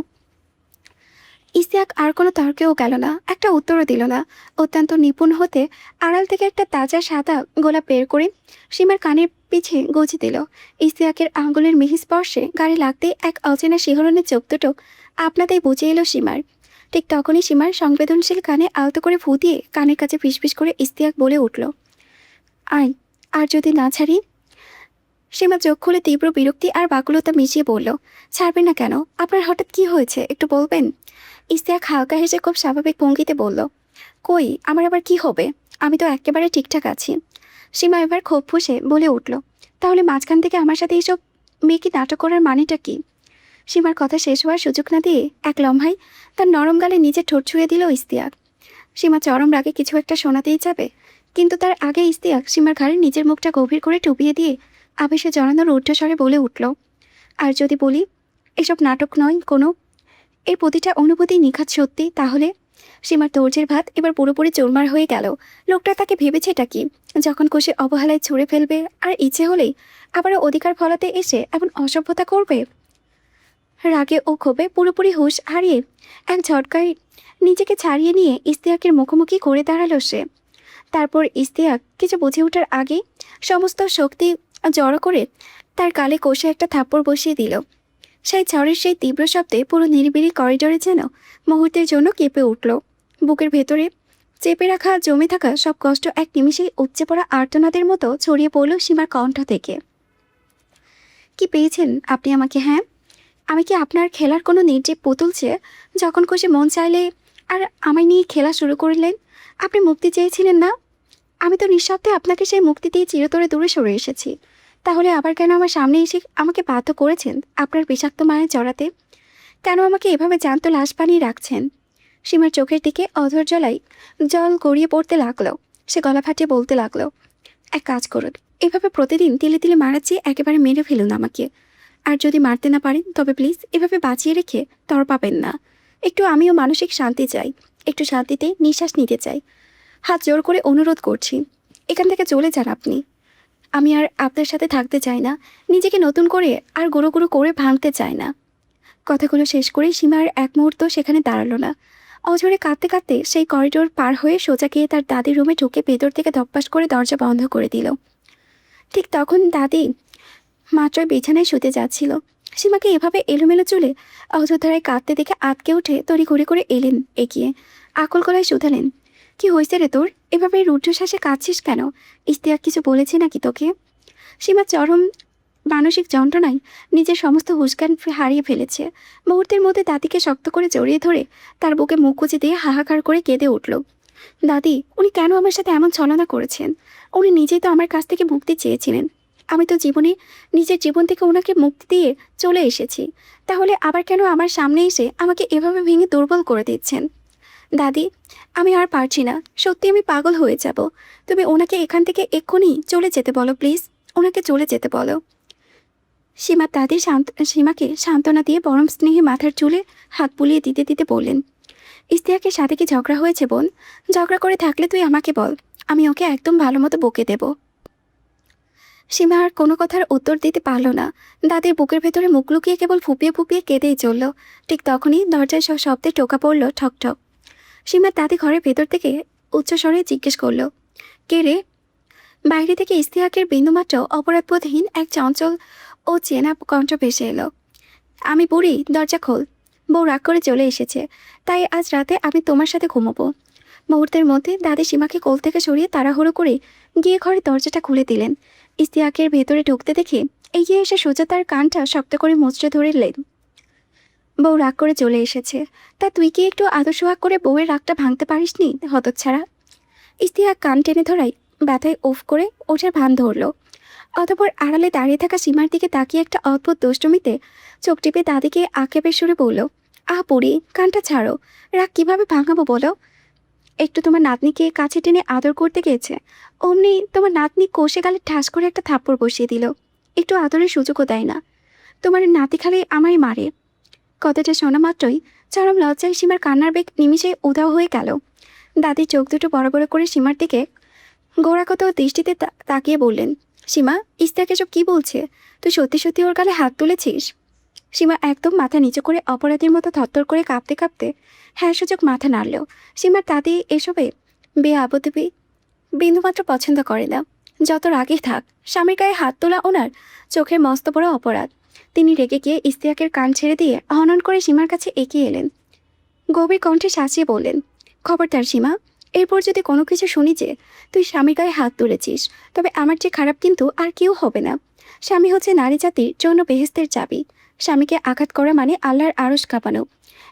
ইস্তিয়াক আর কোনো তর্কেও গেল না, একটা উত্তরও দিল না। অত্যন্ত নিপুণ হতে আড়াল থেকে একটা তাজা সাদা গোলাপ বের করে সীমার কানের পিছে গজে দিল। ইস্তিয়াকের আঙ্গুলের মিহি স্পর্শে গাড়ি লাগতেই এক অচেনা শিহরণের চোখ দুটো আপনাতেই বুঝে এলো সীমার। ঠিক তখনই সীমার সংবেদনশীল কানে আলতো করে ফু দিয়ে কানের কাছে ফিসফিস করে ইস্তিয়াক বলে উঠল, আয়, আর যদি না ছাড়ি? সীমা চোখ খুলে তীব্র বিরক্তি আর বাকুলতা মিশিয়ে বলল, ছাড়বেন না কেন? আপনার হঠাৎ কি হয়েছে একটু বলবেন? ইস্তিয়াক হালকা হেসে খুব স্বাভাবিক ভঙ্গিতে বলল, কই, আমার আবার কি হবে? আমি তো একেবারে ঠিকঠাক আছি। সীমা এবার ক্ষোভ ফুঁসে বলে উঠল, তাহলে মাঝখান থেকে আমার সাথে এইসব মেয়েকে নাটক করার মানেটা কি? সীমার কথা শেষ হওয়ার সুযোগ না দিয়ে এক লম্হায় তার নরম গালে নিজের ঠোঁট ছুঁয়ে দিল ইস্তিয়াক। সীমা চরম রাগে কিছু একটা শোনাতেই যাবে, কিন্তু তার আগে ইস্তিয়াক সীমার ঘাড়ে নিজের মুখটা গভীর করে টুপিয়ে দিয়ে আবেশে জড়ানোর ঊর্ধ্বস্বরে বলে উঠল, আর যদি বলি এসব নাটক নয় কোনো, এর প্রতিটা অনুভূতি নিখাত সত্যি, তাহলে? সীমার ধৈর্যের ভাত এবার পুরোপুরি চুরমার হয়ে গেল। লোকটা তাকে ভেবেছেটা কি? যখন খুশি অবহেলায় ছুঁড়ে ফেলবে, আর ইচ্ছে হলেই আবারও অধিকার ফলাতে এসে এমন অসভ্যতা করবে? রাগে ও ক্ষোভে পুরোপুরি হুঁশ হারিয়ে এক ঝটকায় নিজেকে ছাড়িয়ে নিয়ে ইস্তিয়াকের মুখোমুখি করে দাঁড়ালো সে। তারপর ইস্তিয়াক কিছু বুঝে ওঠার আগেই সমস্ত শক্তি জড়ো করে তার গালে কষে একটা থাপ্পড় বসিয়ে দিল। সেই ঝড়ের সেই তীব্র শব্দে পুরো নিরিবিলি করিডোরে যেন মুহূর্তের জন্য কেঁপে উঠল। বুকের ভেতরে চেপে রাখা জমে থাকা সব কষ্ট এক নিমিষেই উপচে পড়া আর্তনাদের মতো ছড়িয়ে পড়ল সীমার কণ্ঠ থেকে। কি পেয়েছেন আপনি আমাকে? হ্যাঁ, আমি কি আপনার খেলার কোনো নির্জীব পুতুল চেয়ে যখন খুশি মন চাইলে আর আমায় নিয়ে খেলা শুরু করলেন? আপনি মুক্তি চেয়েছিলেন না? আমি তো নিঃশব্দে আপনাকে সেই মুক্তি দিয়ে চিরতরে দূরে সরে এসেছি। তাহলে আবার কেন আমার সামনে এসে আমাকে বাধ্য করেছেন আপনার বিষাক্ত মায়ে জড়াতে? কেন আমাকে এভাবে জ্যান্ত লাশ বানিয়ে রাখছেন? সীমার চোখের দিকে অধর জল গড়িয়ে পড়তে লাগলো। সে গলা ফাটিয়ে বলতে লাগলো, এক কাজ করুন, এভাবে প্রতিদিন তিলে তিলে মারার চেয়ে একেবারে মেরে ফেলুন আমাকে। আর যদি মারতে না পারেন তবে প্লিজ এভাবে বাঁচিয়ে রেখে তর পাবেন না। একটু আমিও মানসিক শান্তি চাই, একটু শান্তিতে নিঃশ্বাস নিতে চাই। হাত জোর করে অনুরোধ করছি, এখান থেকে চলে যান আপনি। আমি আর আপনার সাথে থাকতে চাই না, নিজেকে নতুন করে আর গুঁড়ো গুঁড়ো করে ভাঙতে চাই না। কথাগুলো শেষ করে সীমা আর এক মুহূর্ত সেখানে দাঁড়ালো না। অঝরে কাঁদতে কাঁদতে সেই করিডোর পার হয়ে সোজা গিয়ে তার দাদির রুমে ঢুকে ভেতর থেকে ধপ্পাস করে দরজা বন্ধ করে দিল। ঠিক তখন দাদি মাত্রই বিছানায় শুতে যাচ্ছিল। সীমাকে এভাবে এলোমেলো চুলে অযোধ্যায় কাঁদতে দেখে আটকে উঠে তড়িঘড়ি করে এলেন এগিয়ে, আকল গলায় শুধালেন, কি হয়েছে রে তোর? এভাবে রুদ্ধশ্বাসে কাঁদছিস কেন? ইশতিয়াক কিছু বলেছে নাকি তোকে? সীমা চরম মানসিক যন্ত্রণায় নিজের সমস্ত হুঁশজ্ঞান হারিয়ে ফেলেছে। মুহূর্তের মধ্যে দাদিকে শক্ত করে জড়িয়ে ধরে তার বুকে মুখ গুজে দিয়ে হাহাকার করে কেঁদে উঠল। দাদি, উনি কেন আমার সাথে এমন ছলনা করেছেন? উনি নিজেই তো আমার কাছ থেকে মুক্তি চেয়েছিলেন। আমি তো জীবনে নিজের জীবন থেকে ওনাকে মুক্তি দিয়ে চলে এসেছি, তাহলে আবার কেন আমার সামনে এসে আমাকে এভাবে ভেঙে দুর্বল করে দিচ্ছেন? দাদি, আমি আর পারছি না, সত্যি আমি পাগল হয়ে যাব। তুমি ওনাকে এখান থেকে এক্ষুনি চলে যেতে বলো প্লিজ, ওনাকে চলে যেতে বলো। সীমাকে সান্ত্বনা দিয়ে পরম স্নেহে মাথার চুলে হাত বুলিয়ে দিতে দিতে বললেন, ইশতিয়াকের সাথে কি ঝগড়া হয়েছে বোন? ঝগড়া করে থাকলে তুই আমাকে বল, আমি ওকে একদম ভালো মতো বকে দেব। সীমা আর কোনো কথার উত্তর দিতে পারল না। দাদির বুকের ভেতরে মুখ লুকিয়ে কেবল ফুপিয়ে ফুপিয়ে কেঁদেই চলল। ঠিক তখনই দরজায় শব্দে টোকা পড়ল, ঠক ঠক। সীমার দাদি ঘরের ভেতর থেকে উচ্চস্বরে জিজ্ঞেস করল, কে রে? বাইরে থেকে ইশতিয়াকের বিন্দুমাত্র অপরাধবোধহীন এক চঞ্চল ও চেনা কণ্ঠ ভেসে এলো, আমি বুড়ি, দরজা খোল। বউ রাগ করে চলে এসেছে, তাই আজ রাতে আমি তোমার সাথে ঘুমোবো। মুহূর্তের মধ্যে দাদি সীমাকে কোল থেকে সরিয়ে তাড়াহুড়ো করে গিয়ে ঘরের দরজাটা খুলে দিলেন। ইশতিয়াকের ভেতরে ঢুকতে দেখে এগিয়ে এসে সোজা তার কানটা শক্ত করে মুচড়ে ধরলেন। বউ রাগ করে চলে এসেছে, তা তুই কি একটু আদর সোহাগ করে বউয়ের রাগটা ভাঙতে পারিসনি হতচ্ছাড়া? ইশতিয়াক কান টেনে ধরাই ব্যথায় উফ করে ওঠার ভান ধরল। অতঃপর আড়ালে দাঁড়িয়ে থাকা সীমার দিকে তাকিয়ে একটা অদ্ভুত দুষ্টমিতে চোখ টিপে দাদিকে আক্ষেপের সুরে বলল, বুড়ি, কানটা ছাড়ো, রাগ কিভাবে ভাঙাবো বলো? একটু তোমার নাতনিকে কাছে টেনে আদর করতে গিয়েছে, অমনি তোমার নাতনি কষে গালে ঠাস করে একটা থাপ্পড় বসিয়ে দিল। একটু আদরের সুযোগও দেয় না। তোমার নাতি খালি আমারই মারে। কথাটা শোনা মাত্রই চরম লজ্জায় সীমার কান্নার বেগ নিমিষে উধাও হয়ে গেল। দাদি চোখ দুটো বড় বড় করে সীমার দিকে গোড়াকত দৃষ্টিতে তাকিয়ে বললেন, সীমা, ইশতিয়াক এসব কী বলছে? তুই সত্যি সত্যি ওর গালে হাত তুলেছিস? সীমা একদম মাথা নিচু করে অপরাধীর মতো থরথর করে কাঁপতে কাঁপতে হ্যাঁ সূচক মাথা নাড়ল। সীমার দাদি এসবে আবুদবি বিন্দুমাত্র পছন্দ করে না। যত রাগই থাক, স্বামীর গায়ে হাত তোলা ওনার চোখের মস্ত বড় অপরাধ। তিনি রেগে গিয়ে ইশতিয়াকের কান ছেড়ে দিয়ে হনন করে সীমার কাছে এগিয়ে এলেন। গভীর কণ্ঠে শাসিয়ে বললেন, খবরদার সীমা, এরপর যদি কোনো কিছু শুনি যে তুই স্বামীর গায়ে হাত তুলেছিস, তবে আমার চেয়ে খারাপ কিন্তু আর কেউ হবে না। স্বামী হচ্ছে নারী জাতির জন্য বেহেস্তের চাবি। স্বামীকে আঘাত করা মানে আল্লাহর আরশ কাঁপানো।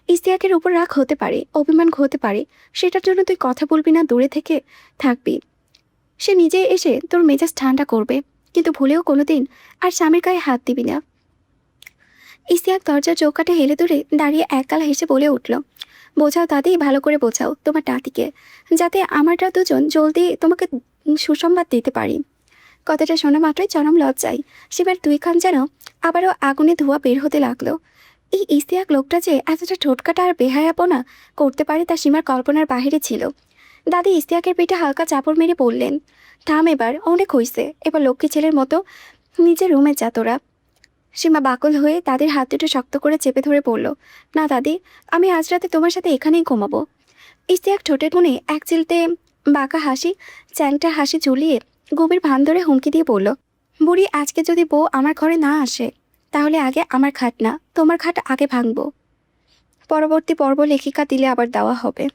ইশতিয়াকের উপর রাগ হতে পারে, অভিমান হতে পারে, সেটার জন্য তুই কথা বলবি না, দূরে থেকে থাকবি। সে নিজে এসে তোর মেজাজ ঠান্ডা করবে, কিন্তু ভুলেও কোনোদিন আর স্বামীর গায়ে হাত দিবি না। ইশতিয়াক দরজার চৌকাঠে হেলে দূরে দাঁড়িয়ে একগালা হেসে বলে উঠল, বোঝাও দাদি, ভালো করে বোঝাও তোমার নাতিকে, যাতে আমরা দুজন জলদি তোমাকে সুসংবাদ দিতে পারি। কথাটা শোনা মাত্রই চরম লজ্জায় সীমার দুই কান যেন আবারও আগুনে ধোঁয়া বের হতে লাগলো। এই ইশতিয়াক লোকটা যে এতটা ঠোঁটকাটা আর বেহায়াপনা করতে পারে তা সীমার কল্পনার বাহিরে ছিল। দাদি ইশতিয়াকের পিঠে হালকা চাপড় মেরে বললেন, থাম এবার, অনেক হইছে, এবার লক্ষ্মী ছেলের মতো নিজের রুমে যা তোরা। সীমা বাকল হয়ে তাদের হাত দুটো শক্ত করে চেপে ধরে পড়ল, না দাদি, আমি আজ রাতে তোমার সাথে এখানেই ঘুমাবো। ইশতিয়াক ঠোঁটের কোণে এক চিলতে বাঁকা হাসি, চ্যাংটার হাসি ঝুলিয়ে গভীর ভান ধরে হুমকি দিয়ে বলল, বুড়ি, আজকে যদি বউ আমার ঘরে না আসে, তাহলে আগে আমার খাট না তোমার খাট আগে ভাঙবো। পরবর্তী পর্ব লেখিকা দিলে আবার দেওয়া হবে।